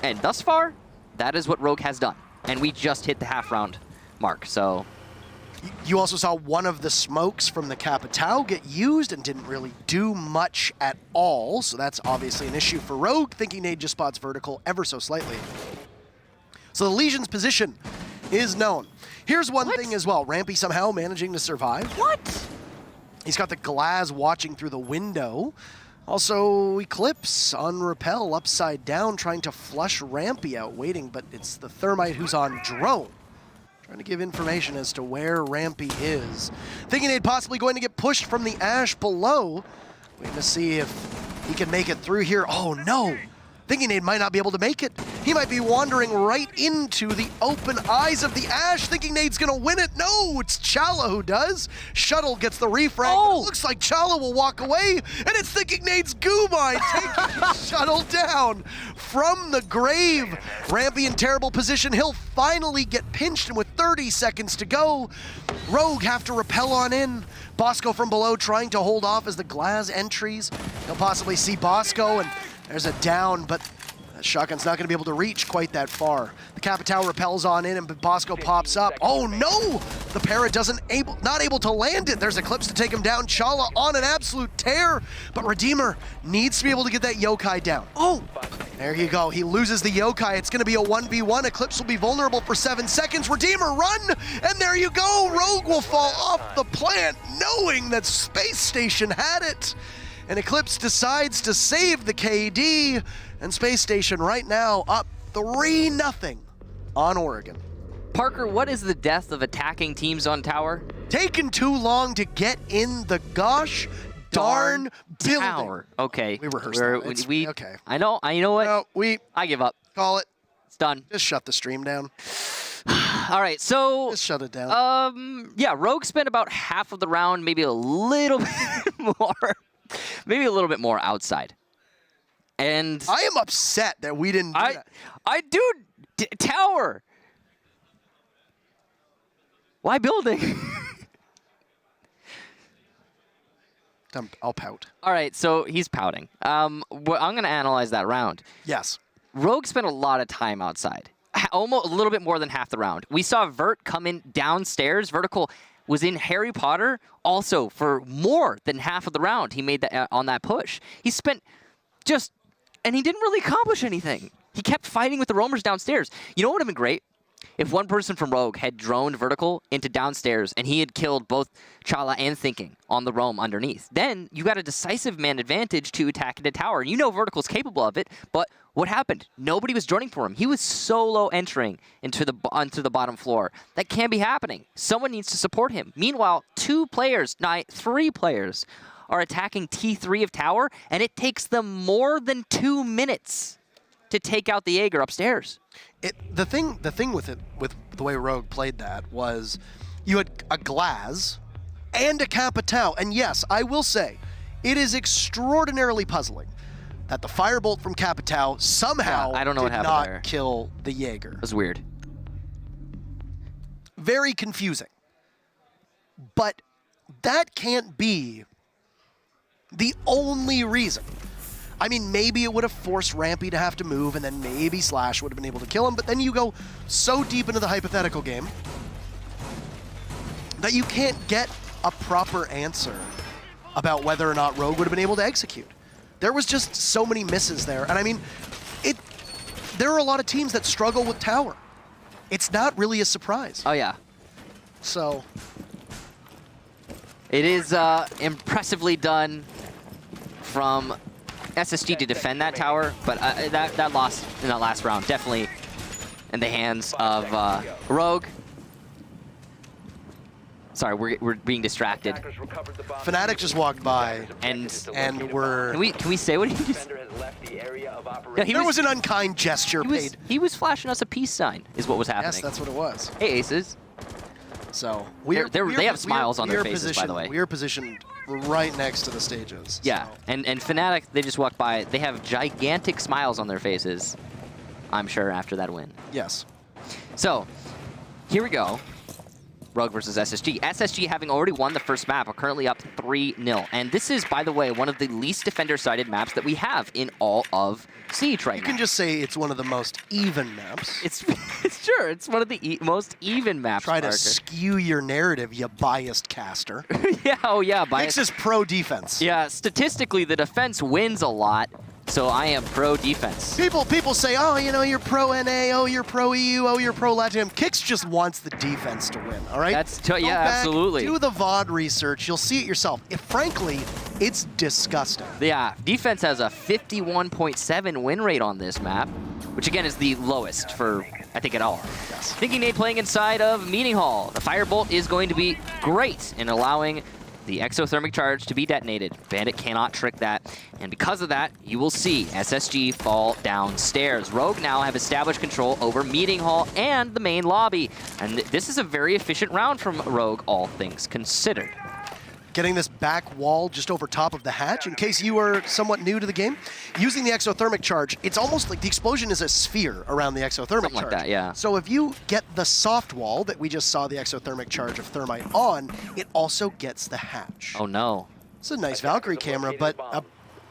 And thus far, that is what Rogue has done. And we just hit the half-round mark, so... You also saw one of the smokes from the Capitao get used and didn't really do much at all, so that's obviously an issue for Rogue. Thinking Nade just spots Vertical ever so slightly. So the Legion's position is known. Here's one thing as well. Rampy somehow managing to survive. What? He's got the Glaz watching through the window. Also, Eclipse on Repel upside down, trying to flush Rampy out, waiting, but it's the Thermite who's on drone. Trying to give information as to where Rampy is. Thinking Nade possibly going to get pushed from the ash below. Waiting to see if he can make it through here. Oh no! thinking Nate might not be able to make it. He might be wandering right into the open eyes of the Ash, thinking Nate's gonna win it. No, it's Chala who does. Shuttle gets the refrag. Oh. It looks like Chala will walk away, and it's thinking Nate's goo mine taking Shuttle down from the grave. Rampy in terrible position. He'll finally get pinched, and with 30 seconds to go, Rogue have to rappel on in. Bosco from below trying to hold off as the glass entries. He'll possibly see Bosco, and there's a down, but Shotgun's not going to be able to reach quite that far. The Capitao repels on in, and Bosco pops up. Oh no! The Parrot not able to land it. There's Eclipse to take him down. Chala on an absolute tear, but Redeemer needs to be able to get that Yokai down. Oh! There you go. He loses the Yokai. It's going to be a 1v1. Eclipse will be vulnerable for 7 seconds. Redeemer, run! And there you go. Rogue will fall off the plant, knowing that Space Station had it. And Eclipse decides to save the KD, and Space Station right now up 3-0 on Oregon. Parker, what is the death of attacking teams on tower? Taking too long to get in the gosh darn building. Tower. Okay. We rehearsed that. Okay. I know what? No, I give up. call it. It's done. Just shut the stream down. All right, so Just shut it down. yeah, Rogue spent about half of the round, maybe a little bit more. Maybe a little bit more outside. And I am upset that we didn't do that. Tower. Why building? I'll pout. All right, so he's pouting. I'm going to analyze that round. Yes. Rogue spent a lot of time outside. Almost a little bit more than half the round. We saw Vert come in downstairs. Vertical was in Harry Potter also for more than half of the round. He made that on that push. He spent and he didn't really accomplish anything. He kept fighting with the roamers downstairs. You know what would have been great? If one person from Rogue had droned Vertical into downstairs and he had killed both Chala and Thinking on the roam underneath. Then you got a decisive man advantage to attack into tower. You know Vertical's capable of it, but what happened? Nobody was droning for him. He was solo entering onto the bottom floor. That can't be happening. Someone needs to support him. Meanwhile, 3 players are attacking T3 of tower, and it takes them more than 2 minutes to take out the Jaeger upstairs. The thing with the way Rogue played that was you had a Glaz and a Capitao. And yes, I will say, it is extraordinarily puzzling that the firebolt from Capitao somehow I don't know did what happened not there. kill the Jaeger. It was weird. Very confusing. But that can't be the only reason. I mean, maybe it would have forced Rampy to have to move, and then maybe Slash would have been able to kill him, but then you go so deep into the hypothetical game that you can't get a proper answer about whether or not Rogue would have been able to execute. There was just so many misses there, and I mean, there are a lot of teams that struggle with tower. It's not really a surprise. Oh, yeah. So it is impressively done from SSG to defend that tower, but that loss in that last round definitely in the hands of Rogue. Sorry, we're being distracted. Fnatic just walked by, and we're. Can we say what he just? Yeah, there was an unkind gesture paid. He was flashing us a peace sign, is what was happening. Yes, that's what it was. Hey, Aces. So they have smiles on their faces, by the way. We are positioned right next to the stages. Yeah, so. and Fnatic, they just walked by. They have gigantic smiles on their faces, I'm sure, after that win. Yes. So, here we go. Rogue versus SSG. SSG, having already won the first map, are currently up 3-0. And this is, by the way, one of the least defender-sided maps that we have in all of Siege right now. You can just say it's one of the most even maps. It's sure, it's one of the most even maps, Try to Parker. skew your narrative, you biased caster. Yeah, oh yeah, biased. Mix is pro-defense. Yeah, statistically, the defense wins a lot, so I am pro-defense. People say, oh, you know, you're pro-NA, oh, you're pro-EU, oh, you're pro-LATAM. Kix just wants the defense to win, all right? Yeah, absolutely. Do the VOD research. You'll see it yourself. Frankly, it's disgusting. Yeah, defense has a 51.7 win rate on this map, which again is the lowest for, I think, at all. Yes. Thinking Nate playing inside of Meeting Hall. The Firebolt is going to be great in allowing the exothermic charge to be detonated. Bandit cannot trick that, and because of that, you will see SSG fall downstairs. Rogue now have established control over Meeting Hall and the main lobby, and this is a very efficient round from Rogue, all things considered. Getting this back wall just over top of the hatch. In case you are somewhat new to the game, using the exothermic charge, it's almost like the explosion is a sphere around the exothermic Something charge. like that, yeah. So if you get the soft wall that we just saw the exothermic charge of thermite on, it also gets the hatch. Oh no. It's a nice Valkyrie camera, but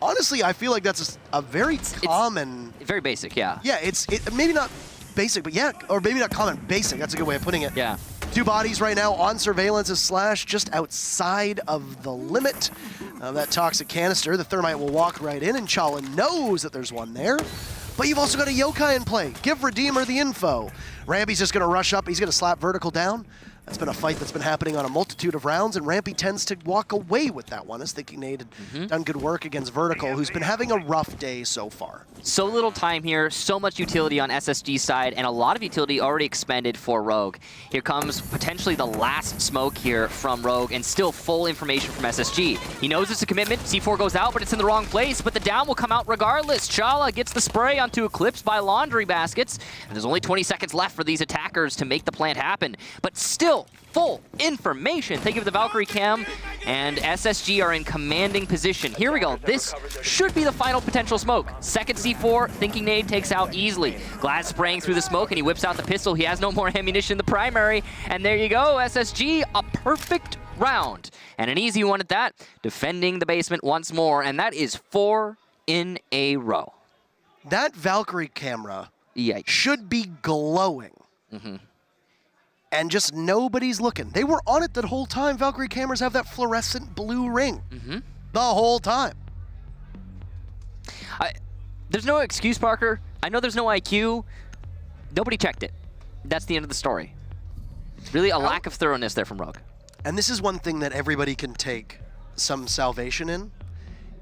honestly, I feel like that's a very common... Very basic, yeah. Yeah, it's maybe not basic, but yeah, or maybe not common, basic. That's a good way of putting it. Yeah. 2 bodies right now on surveillance as Slash just outside of the limit of that toxic canister. The thermite will walk right in, and Chala knows that there's one there. But you've also got a yokai in play. Give Redeemer the info. Rampy's just going to rush up. He's going to slap vertical down. That's been a fight that's been happening on a multitude of rounds, and Rampy tends to walk away with that one, as Thinking Nate had done good work against Vertical, who's been having a rough day so far. So little time here, so much utility on SSG's side, and a lot of utility already expended for Rogue. Here comes potentially the last smoke here from Rogue, and still full information from SSG. He knows it's a commitment. C4 goes out, but it's in the wrong place, but the down will come out regardless. Chala gets the spray onto Eclipse by laundry baskets, and there's only 20 seconds left for these attackers to make the plant happen. But still, full information. Thank you for the Valkyrie cam, and SSG are in commanding position. Here we go. This should be the final potential smoke. Second C4, Thinking Nade takes out easily. Glad spraying through the smoke, and he whips out the pistol. He has no more ammunition in the primary, and there you go. SSG, a perfect round, and an easy one at that. Defending the basement once more, and that is 4 in a row. That Valkyrie camera Yikes. should be glowing. And just nobody's looking. They were on it the whole time. Valkyrie cameras have that fluorescent blue ring. The whole time. There's no excuse, Parker. I know there's no IQ. Nobody checked it. That's the end of the story. Really a lack of thoroughness there from Rogue. And this is one thing that everybody can take some salvation in.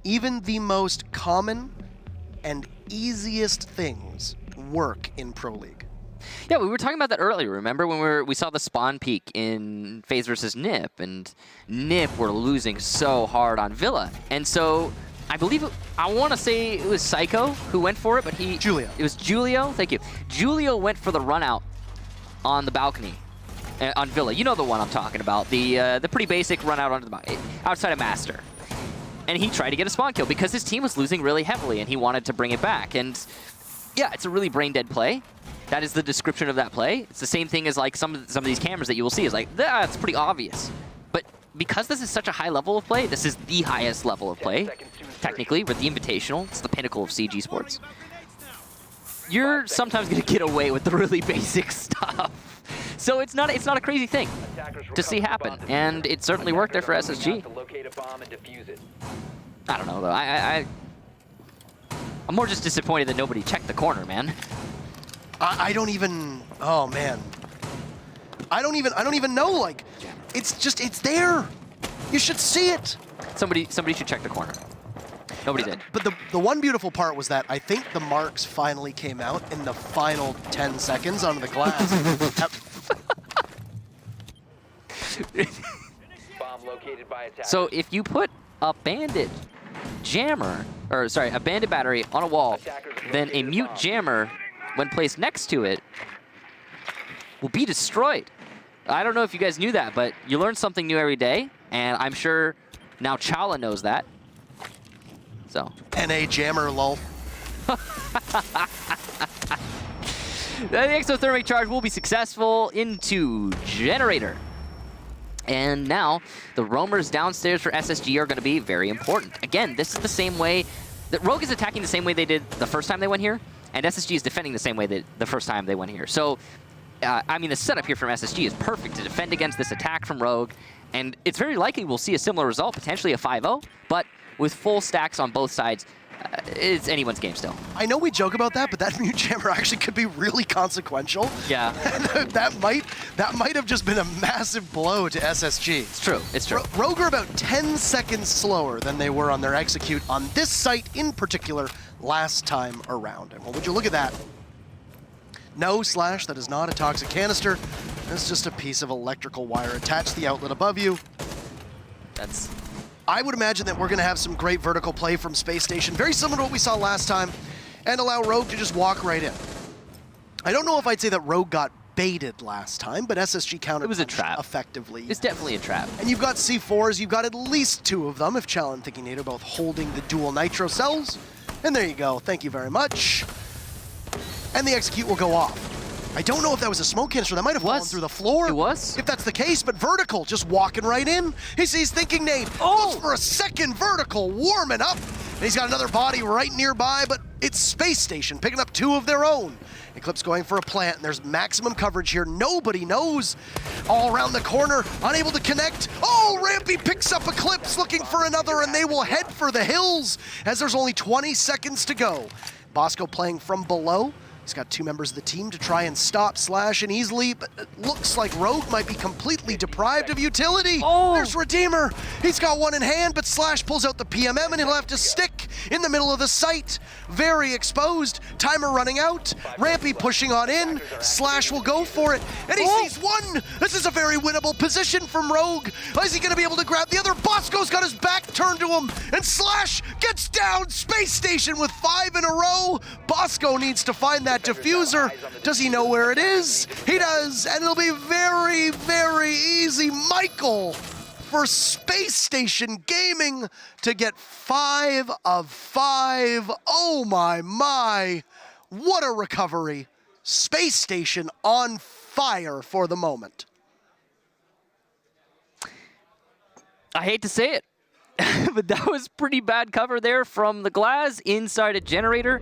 Even the most common and easiest things work in Pro League. Yeah, we were talking about that earlier. Remember when we saw the spawn peak in FaZe versus NiP, and NiP were losing so hard on Villa. And so I believe, I want to say it was Psycho who went for it, but Julio. It was Julio, thank you. Julio went for the run out on the balcony on Villa. You know the one I'm talking about, the pretty basic run out onto the outside of Master. And he tried to get a spawn kill because his team was losing really heavily, and he wanted to bring it back. And yeah, it's a really brain-dead play. That is the description of that play. It's the same thing as like some of these cameras that you will see is like, that's pretty obvious. But because this is such a high level of play, this is the highest level of play, technically, with the Invitational. It's the pinnacle of CG sports. You're sometimes going to get away with the really basic stuff. So it's not a crazy thing to see happen, and it certainly worked there for SSG. I don't know though. I'm more just disappointed that nobody checked the corner, man. I don't even. Oh man. I don't even know. Like, it's there. You should see it. Somebody should check the corner. Nobody did. But the one beautiful part was that I think the marks finally came out in the final 10 seconds onto the glass. So if you put a bandit jammer, or sorry, a bandit battery on a wall, then a mute jammer, when placed next to it, will be destroyed. I don't know if you guys knew that, but you learn something new every day, and I'm sure now Chala knows that. So. NA jammer, lol. The exothermic charge will be successful into generator. And now, the roamers downstairs for SSG are going to be very important. Again, this is the same way that Rogue is attacking the same way they did the first time they went here, and SSG is defending the same way that the first time they went here. So, I mean, the setup here from SSG is perfect to defend against this attack from Rogue, and it's very likely we'll see a similar result, potentially a 5-0, but with full stacks on both sides, it's anyone's game still. I know we joke about that, but that mute jammer actually could be really consequential. Yeah. that might have just been a massive blow to SSG. It's true. It's true. Rogue are about 10 seconds slower than they were on their execute on this site in particular last time around. And well, would you look at that? No, Slash, that is not a toxic canister. That's just a piece of electrical wire attached to the outlet above you. I would imagine that we're going to have some great vertical play from Space Station, very similar to what we saw last time, and allow Rogue to just walk right in. I don't know if I'd say that Rogue got baited last time, but SSG countered it was a trap. effectively. It's definitely a trap. And you've got C4s, you've got at least 2 of them, if Chal and Thinking Nate are both holding the dual nitro cells. And there you go, thank you very much. And the execute will go off. I don't know if that was a smoke canister. That might have fallen through the floor. It was. If that's the case, but vertical, just walking right in. He sees Thinking Nate, goes for a second vertical, warming up. And he's got another body right nearby, but it's Space Station picking up 2 of their own. Eclipse going for a plant, and there's maximum coverage here. Nobody knows. All around the corner, unable to connect. Oh, Rampy picks up Eclipse, looking for another, and they will head for the hills as there's only 20 seconds to go. Bosco playing from below. He's got 2 members of the team to try and stop Slash and easily, but it looks like Rogue might be completely deprived of utility. Oh. There's Redeemer. He's got one in hand, but Slash pulls out the PMM and he'll have to stick in the middle of the site. Very exposed. Timer running out. Rampy pushing on in. Slash will go for it, and he sees one. This is a very winnable position from Rogue. Is he going to be able to grab the other? Bosco's got his back turned to him, and Slash gets down. Space Station with 5 in a row. Bosco needs to find that diffuser. Does he know where it is? He does, and it'll be very, very easy. Michael for Space Station Gaming to get 5 of 5. Oh my. What a recovery. Space Station on fire for the moment. I hate to say it, but that was pretty bad cover there from the Glass inside a generator.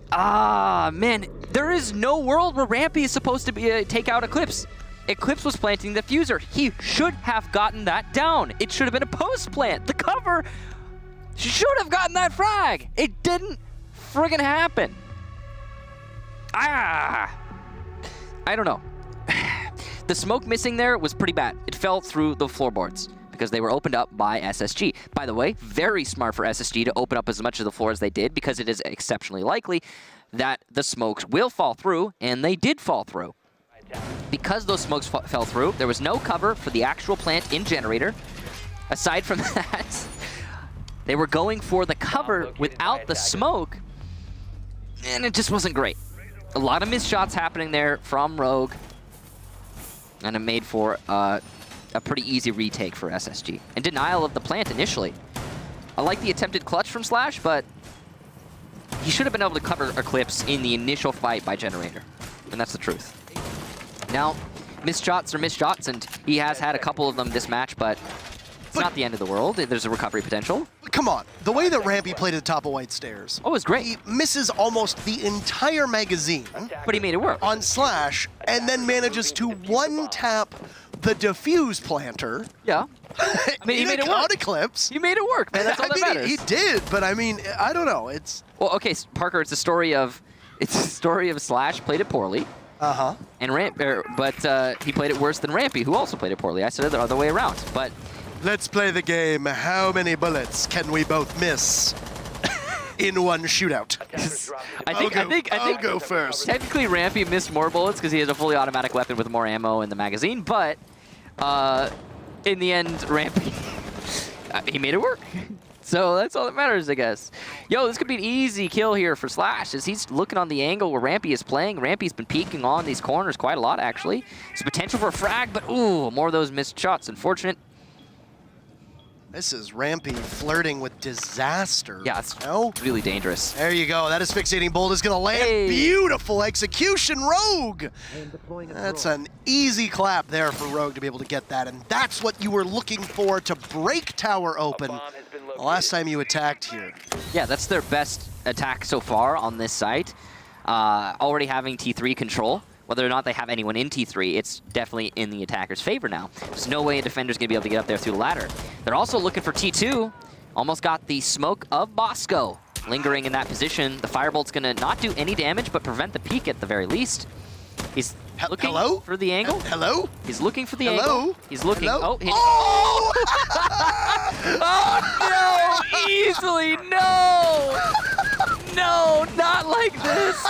Ah, man, there is no world where Rampy is supposed to be take out Eclipse. Eclipse was planting the fuser. He should have gotten that down. It should have been a post plant. The cover should have gotten that frag. It didn't friggin' happen. I don't know. The smoke missing there was pretty bad. It fell through the floorboards because they were opened up by SSG. By the way, very smart for SSG to open up as much of the floor as they did, because it is exceptionally likely that the smokes will fall through, and they did fall through. Because those smokes fell through, there was no cover for the actual plant in generator. Aside from that, they were going for the cover without the smoke, and it just wasn't great. A lot of missed shots happening there from Rogue, and it made for a pretty easy retake for SSG. And denial of the plant initially. I like the attempted clutch from Slash, but he should have been able to cover Eclipse in the initial fight by generator. And that's the truth. Now, missed shots are missed shots, and he has had a couple of them this match, but it's not the end of the world. There's a recovery potential. Come on. The way that Rampy played at the top of White Stairs. Oh, it was great. He misses almost the entire magazine. But he made it work. On Slash, and then manages to one-tap the diffuse planter. Yeah. I mean, he made it work. Eclipse. He made it work, man. That's all that matters. He did, but I mean, I don't know. It's well, okay, Parker. It's a story of Slash played it poorly. And he played it worse than Rampy, who also played it poorly. I said it the other way around. But let's play the game. How many bullets can we both miss in one shootout? I think I'll go first. Technically, Rampy missed more bullets because he has a fully automatic weapon with more ammo in the magazine. But in the end, Rampy he made it work. So that's all that matters, I guess. Yo, this could be an easy kill here for Slash, as he's looking on the angle where Rampy is playing. Rampy's been peeking on these corners quite a lot, actually. There's potential for a frag, but ooh, more of those missed shots. Unfortunate. This is Rampy flirting with disaster. Yeah, it's really dangerous. There you go. That asphyxiating bolt is going to land. Hey. Beautiful execution, Rogue. That's an easy clap there for Rogue to be able to get that, and that's what you were looking for to break tower open the last time you attacked here. Yeah, that's their best attack so far on this site. Already having T3 control. Whether or not they have anyone in T3, it's definitely in the attacker's favor now. There's no way a defender's going to be able to get up there through the ladder. They're also looking for T2. Almost got the smoke of Bosco lingering in that position. The Firebolt's going to not do any damage, but prevent the peek at the very least. He's looking for the angle. Hello? He's looking for the angle. He's looking. Hello? Oh! Oh, no! Easily, no! No, not like this!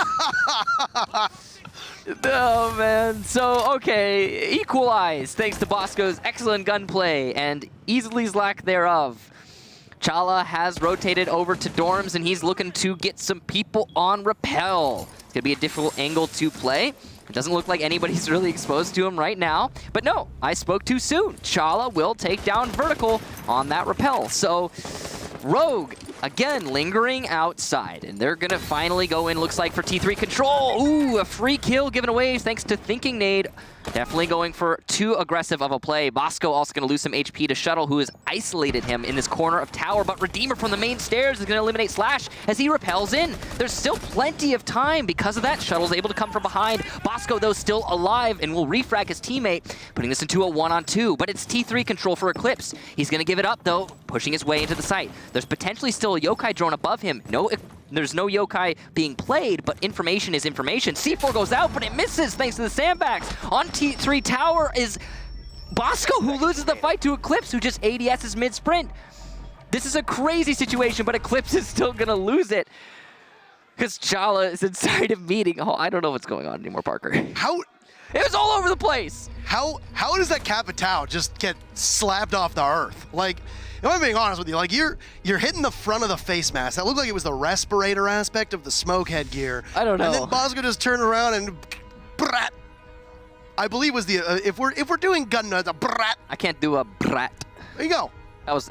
Oh, man. So, okay, equalize thanks to Bosco's excellent gunplay and Easley's lack thereof. Chala has rotated over to dorms, and he's looking to get some people on rappel. It's going to be a difficult angle to play. It doesn't look like anybody's really exposed to him right now. But no, I spoke too soon. Chala will take down vertical on that rappel. So Rogue, again, lingering outside. And they're going to finally go in, looks like, for T3 control. Ooh, a free kill given away thanks to Thinking Nade. Definitely going for too aggressive of a play. Bosco also going to lose some HP to Shuttle, who has isolated him in this corner of tower. But Redeemer from the main stairs is going to eliminate Slash as he repels in. There's still plenty of time. Because of that, Shuttle's able to come from behind. Bosco, though, still alive and will refrag his teammate, putting this into a 1-on-2. But it's T3 control for Eclipse. He's going to give it up, though, pushing his way into the site. There's potentially still a Yokai drone above him. There's no Yokai being played, but information is information. C4 goes out, but it misses thanks to the sandbags. On T3 tower is Bosco, who loses the fight to Eclipse, who just ADS's mid-sprint. This is a crazy situation, but Eclipse is still going to lose it because Chala is inside of meeting. Oh, I don't know what's going on anymore, Parker. How? It was all over the place. How does that Capitao just get slapped off the earth? Like, if I'm being honest with you, like you're hitting the front of the face mask. That looked like it was the respirator aspect of the smoke headgear. I don't know. And then Bosco just turned around and brat. I believe was the if we're doing gun nuts, a brat. I can't do a brat. There you go. That was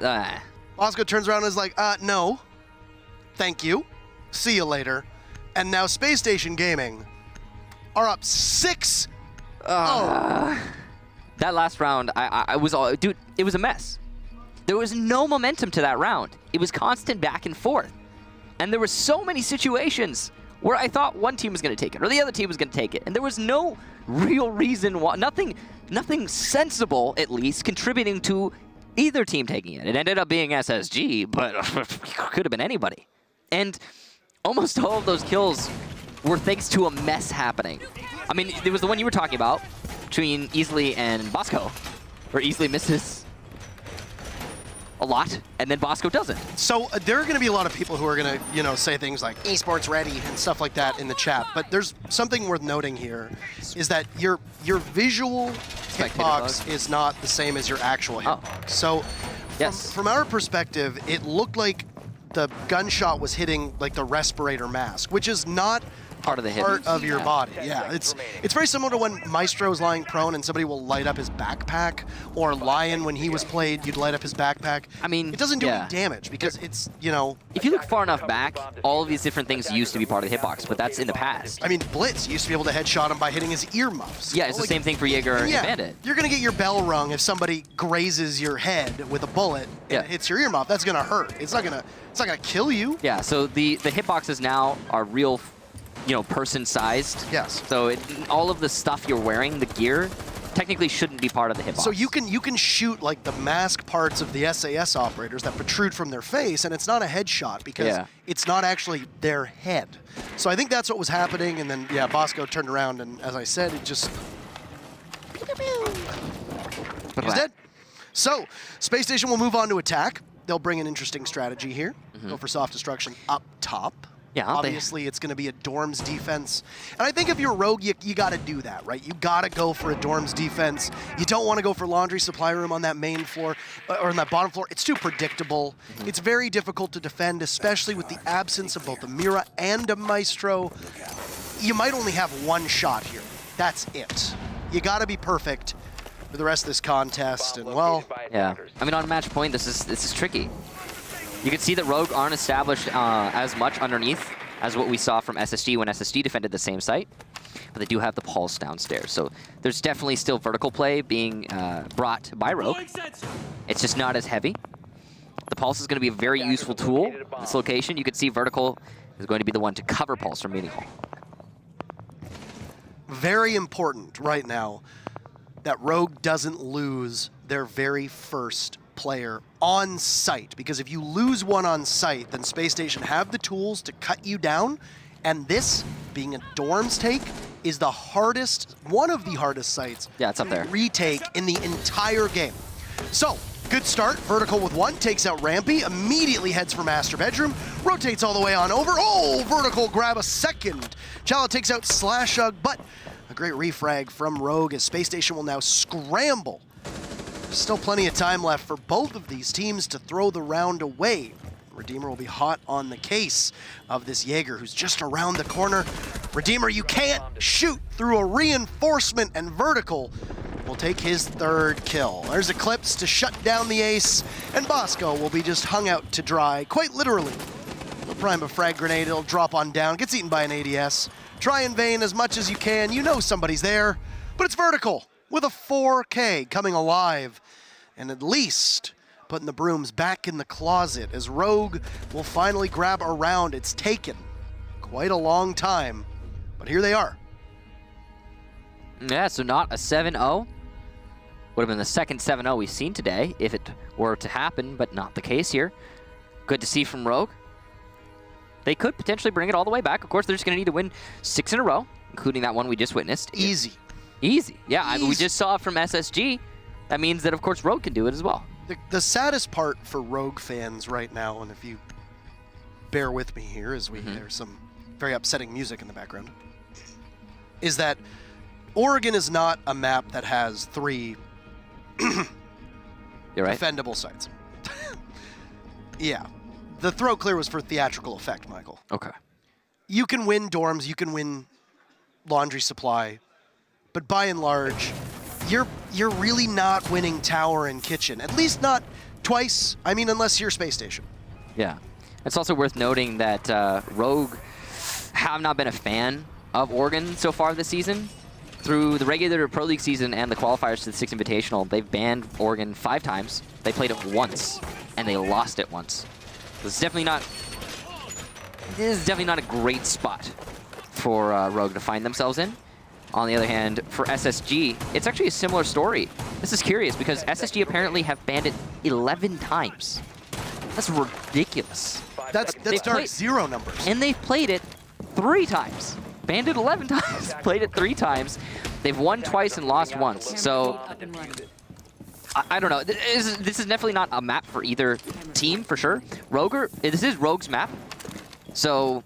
Bosco turns around and is like, no, thank you, see you later. And now Space Station Gaming are up 6-0. That last round, I was all, dude, it was a mess. There was no momentum to that round. It was constant back and forth. And there were so many situations where I thought one team was going to take it or the other team was going to take it. And there was no real reason why, nothing sensible, at least, contributing to either team taking it. It ended up being SSG, but could have been anybody. And almost all of those kills were thanks to a mess happening. I mean, there was the one you were talking about between Easley and Bosco, where Easley misses a lot, and then Bosco doesn't. So there are going to be a lot of people who are going to, say things like esports ready and stuff like that in the chat. But there's something worth noting here, is that your visual hitbox is not the same as your actual hitbox. So from our perspective, it looked like the gunshot was hitting like the respirator mask, which is not part of the part of your body. Yeah, it's very similar to when Maestro's lying prone and somebody will light up his backpack, or Lion when he was played, you'd light up his backpack. I mean, it doesn't do any damage because it's, If you look far enough back, all of these different things used to be part of the hitbox, but that's in the past. I mean, Blitz used to be able to headshot him by hitting his earmuffs. Yeah, it's the same thing for Jaeger and Bandit. You're going to get your bell rung if somebody grazes your head with a bullet and it hits your earmuff. That's going to hurt. It's not going to kill you. Yeah, so the hitboxes now are real, person-sized. Yes. So all of the stuff you're wearing, the gear, technically shouldn't be part of the hitbox. So you can shoot like the mask parts of the SAS operators that protrude from their face, and it's not a headshot because it's not actually their head. So I think that's what was happening, and then Bosco turned around, and as I said, it just he's dead. So Space Station will move on to attack. They'll bring an interesting strategy here. Go for soft destruction up top. Yeah, obviously it's going to be a dorms defense. And I think if you're Rogue, you got to do that, right? You got to go for a dorms defense. You don't want to go for laundry supply room on that main floor or on that bottom floor. It's too predictable. It's very difficult to defend, especially with the absence of both a Mira and a Maestro. You might only have one shot here. That's it. You got to be perfect for the rest of this contest. And well, yeah. I mean, on match point, this is tricky. You can see that Rogue aren't established as much underneath as what we saw from SSG when SSG defended the same site, but they do have the pulse downstairs. So there's definitely still vertical play being brought by Rogue. It's just not as heavy. The pulse is going to be a very useful tool in this location. You can see vertical is going to be the one to cover pulse from Meeting Hall. Very important right now that Rogue doesn't lose their very first player on site, because if you lose one on site, then Space Station have the tools to cut you down, and this, being a dorms take, is the hardest, one of the hardest sites it's up there. Retake in the entire game. So, good start, vertical with one, takes out Rampy, immediately heads for master bedroom, rotates all the way on over, vertical grab a second. Chala takes out Slashug, but A great refrag from Rogue as Space Station will now scramble. There's still plenty of time left for both of these teams to throw the round away. Redeemer will be hot on the case of this Jaeger who's just around the corner. Redeemer, you can't shoot through a reinforcement, and Vertical will take his 3rd kill. There's Eclipse to shut down the ace, and Bosco will be just hung out to dry, quite literally. He'll prime a frag grenade, it'll drop on down, gets eaten by an ADS. Try in vain as much as you can, you know somebody's there, but it's Vertical with a 4K coming alive, and at least putting the brooms back in the closet as Rogue will finally grab a round. It's taken quite a long time, but here they are. Yeah, so not a 7-0. Would have been the second 7-0 we've seen today if it were to happen, but not the case here. Good to see from Rogue. They could potentially bring it all the way back. Of course, they're just going to need to win 6 in a row, including that one we just witnessed. Easy. Easy. Yeah, Easy. I mean, we just saw it from SSG. That means that, of course, Rogue can do it as well. The saddest part for Rogue fans right now, and if you bear with me here as there's some very upsetting music in the background, is that Oregon is not a map that has 3 You're right. defendable sites. Yeah. The throw clear was for theatrical effect, Michael. Okay. You can win dorms, you can win laundry supply, but by and large, you're really not winning tower and kitchen. At least not twice. I mean, unless you're Space Station. Yeah. It's also worth noting that Rogue have not been a fan of Oregon so far this season. Through the regular Pro League season and the qualifiers to the 6 Invitational, they've banned Oregon 5 times. They played it once, and they lost it once. So it's definitely not... This is definitely not a great spot for Rogue to find themselves in. On the other hand, for SSG, it's actually a similar story. This is curious because SSG apparently have banned it 11 times. That's ridiculous. That's Dark Zero numbers. And they've played it 3 times. Banned it 11 times, played it 3 times. They've won twice and lost once. So, I don't know. This is definitely not a map for either team, for sure. This is Rogue's map. So,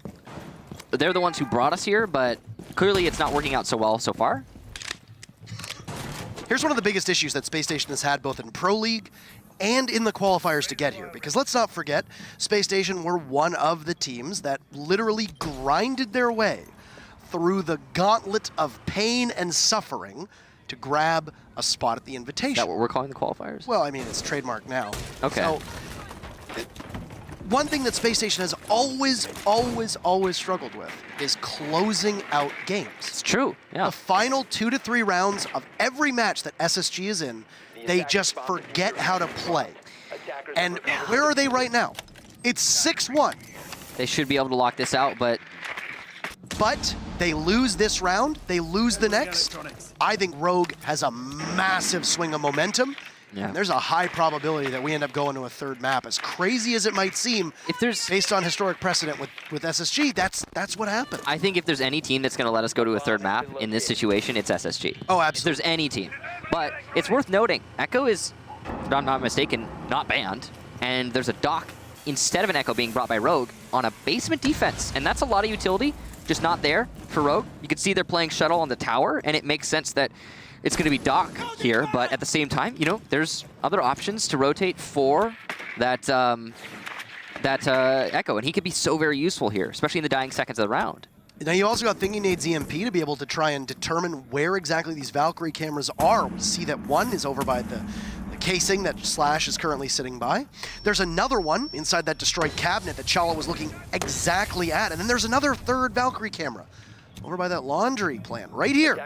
they're the ones who brought us here, but clearly it's not working out so well so far. Here's one of the biggest issues that Space Station has had both in Pro League and in the qualifiers to get here. Because let's not forget, Space Station were one of the teams that literally grinded their way through the gauntlet of pain and suffering to grab a spot at the Invitational. Is that what we're calling the qualifiers? Well, I mean, it's trademarked now. Okay. So, one thing that Space Station has always struggled with is closing out games. It's true, yeah. The final 2 to 3 rounds of every match that SSG is in, they just forget how to play. And where are they right now? It's 6-1. They should be able to lock this out, but they lose this round, they lose the next. I think Rogue has a massive swing of momentum. Yeah. And there's a high probability that we end up going to a 3rd map. As crazy as it might seem, based on historic precedent with SSG, that's what happened. I think if there's any team that's going to let us go to a 3rd map in this situation, it's SSG. Oh, absolutely. If there's any team. But it's worth noting, Echo is, if I'm not mistaken, not banned. And there's a dock instead of an Echo being brought by Rogue on a basement defense. And that's a lot of utility, just not there for Rogue. You can see they're playing shuttle on the tower, and it makes sense that it's going to be Doc here, but at the same time, you know, there's other options to rotate for that Echo, and he could be so very useful here, especially in the dying seconds of the round. Now you also got Thinking Nade's EMP to be able to try and determine where exactly these Valkyrie cameras are. We see that one is over by the casing that Slash is currently sitting by. There's another one inside that destroyed cabinet that Chala was looking exactly at, and then there's another 3rd Valkyrie camera over by that laundry plant right here.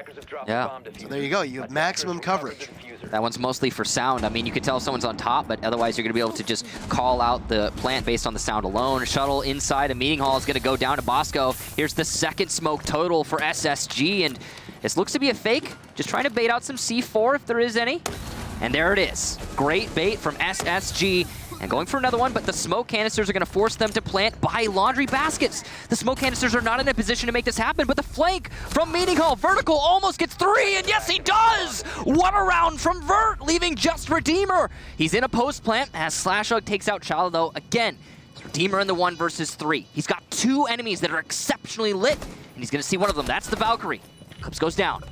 Yeah. So there you go. You have maximum coverage. That one's mostly for sound. I mean, you can tell someone's on top, but otherwise you're going to be able to just call out the plant based on the sound alone. Shuttle inside a meeting hall is going to go down to Bosco. Here's the 2nd smoke total for SSG, and this looks to be a fake. Just trying to bait out some C4 if there is any. And there it is. Great bait from SSG. And going for another one, but the smoke canisters are going to force them to plant by laundry baskets. The smoke canisters are not in a position to make this happen, but the flank from Meeting Hall. Vertical almost gets 3, and yes, he does! What a round from Vert, leaving just Redeemer. He's in a post plant as Slashug takes out Chala, though. Again, it's Redeemer in the 1 versus 3. He's got 2 enemies that are exceptionally lit, and he's going to see one of them. That's the Valkyrie. Cubs goes down.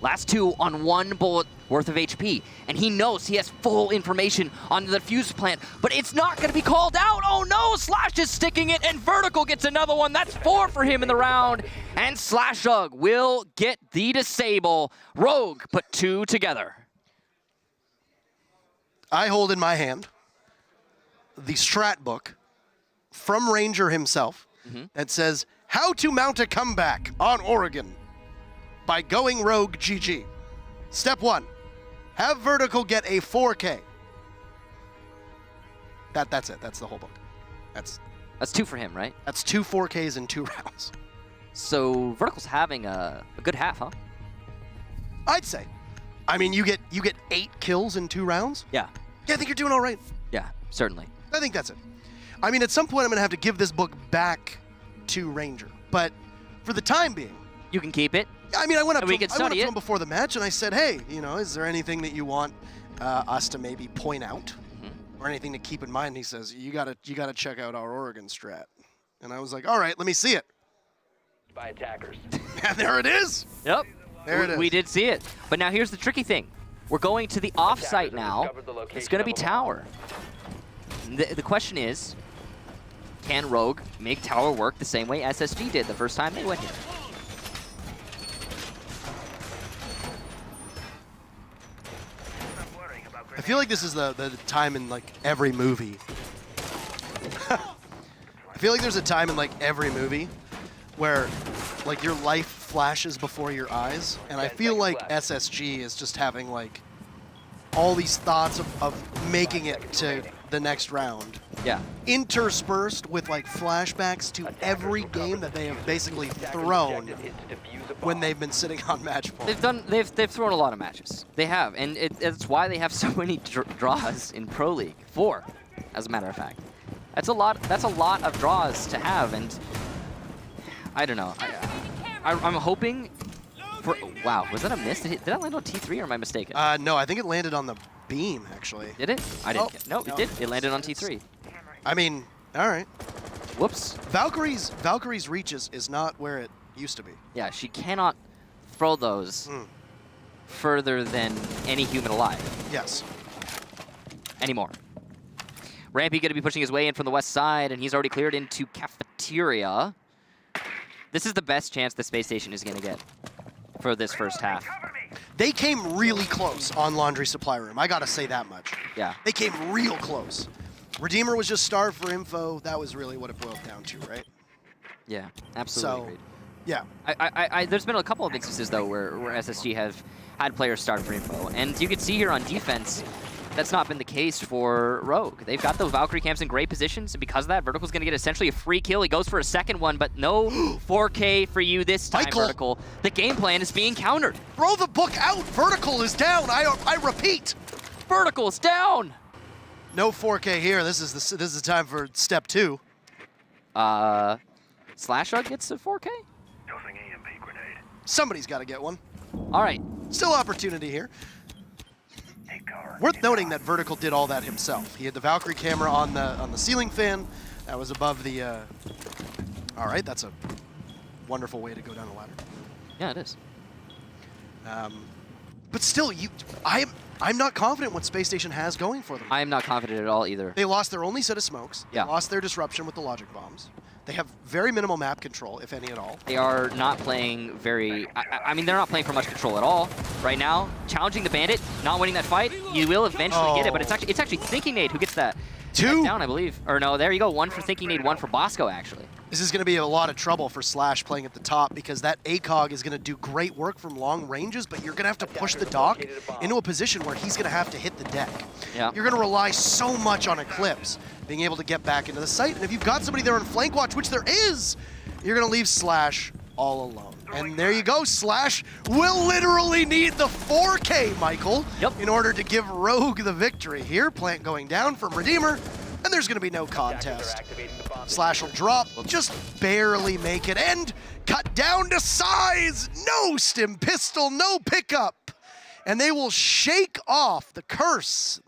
Last 2 on 1 bullet worth of HP. And he knows he has full information on the fuse plant, but it's not going to be called out. Oh no, Slash is sticking it, and Vertical gets another one. That's 4 for him in the round. And Slashug will get the disable. Rogue put 2 together. I hold in my hand the strat book from Ranger himself that says, How to Mount a Comeback on Oregon by going Rogue GG. Step 1, have Vertical get a 4K. That's it. That's the whole book. That's 2 for him, right? That's 2 4Ks in 2 rounds. So Vertical's having a good half, huh? I'd say. I mean, you get 8 kills in 2 rounds? Yeah. Yeah, I think you're doing all right. Yeah, certainly. I think that's it. I mean, at some point I'm going to have to give this book back to Ranger. But for the time being, you can keep it. I mean, I went up to him before the match and I said, hey, is there anything that you want us to maybe point out or anything to keep in mind? And he says, you gotta check out our Oregon strat. And I was like, all right, let me see it. By attackers. And there it is. Yep. There it is. We did see it. But now here's the tricky thing. We're going to the off-site now. It's going to be Tower. The question is, can Rogue make Tower work the same way SSG did the first time they went here? I feel like this is the time in like every movie. I feel like there's a time in like every movie where like your life flashes before your eyes, and I feel like SSG is just having like all these thoughts of making it to the next round. Yeah. Interspersed with like flashbacks to every game that they have basically thrown when they've been sitting on match point. They've thrown a lot of matches. They have, and it's why they have so many draws in Pro League. 4, as a matter of fact. That's a lot. That's a lot of draws to have, and I don't know. I'm hoping for. Wow, was that a miss? Did that land on T3, or am I mistaken? No, I think it landed on the beam actually. Did it? I didn't. No, it did. It landed on T3. I mean, all right. Whoops. Valkyrie's reach is not where it used to be. Yeah, she cannot throw those further than any human alive. Yes. Anymore. Rampy going to be pushing his way in from the west side, and he's already cleared into Cafeteria. This is the best chance the space station is going to get for this first half. They came really close on Laundry Supply Room. I got to say that much. Yeah. They came real close. Redeemer was just starved for info. That was really what it boiled down to, right? Yeah, absolutely agreed. Yeah. There's been a couple of instances, though, where SSG have had players starve for info. And you can see here on defense, that's not been the case for Rogue. They've got those Valkyrie camps in great positions, and because of that, Vertical's going to get essentially a free kill. He goes for a second one, but no 4K for you this time, Michael. Vertical. The game plan is being countered. Throw the book out. Vertical is down. I repeat. Vertical is down. No 4K here. This is the time for step 2. Slashug gets a 4K? Somebody's got to get one. All right. Still opportunity here. Worth noting that Vertical did all that himself. He had the Valkyrie camera on the ceiling fan. That was above the. All right, that's a wonderful way to go down the ladder. Yeah, it is. But still, I'm not confident what Space Station has going for them. I am not confident at all either. They lost their only set of smokes. Yeah. They lost their disruption with the logic bombs. They have very minimal map control, if any at all. They are not playing very... I mean, they're not playing for much control at all right now. Challenging the Bandit, not winning that fight. You will eventually get it, but it's actually Thinking Nade who gets that 2 down, I believe. Or no, there you go. 1 for Thinking Nade, 1 for Bosco, actually. This is going to be a lot of trouble for Slash playing at the top because that ACOG is going to do great work from long ranges, but you're going to have to push the Doc into a position where he's going to have to hit the deck. Yeah. You're going to rely so much on Eclipse being able to get back into the site, and if you've got somebody there on flank watch, which there is, you're going to leave Slash all alone. And there you go, Slash will literally need the 4K, Michael, in order to give Rogue the victory here. Plant going down from Redeemer, and there's going to be no contest. Slash will drop, just barely make it, and cut down to size. No stim pistol, no pickup. And they will shake off the curse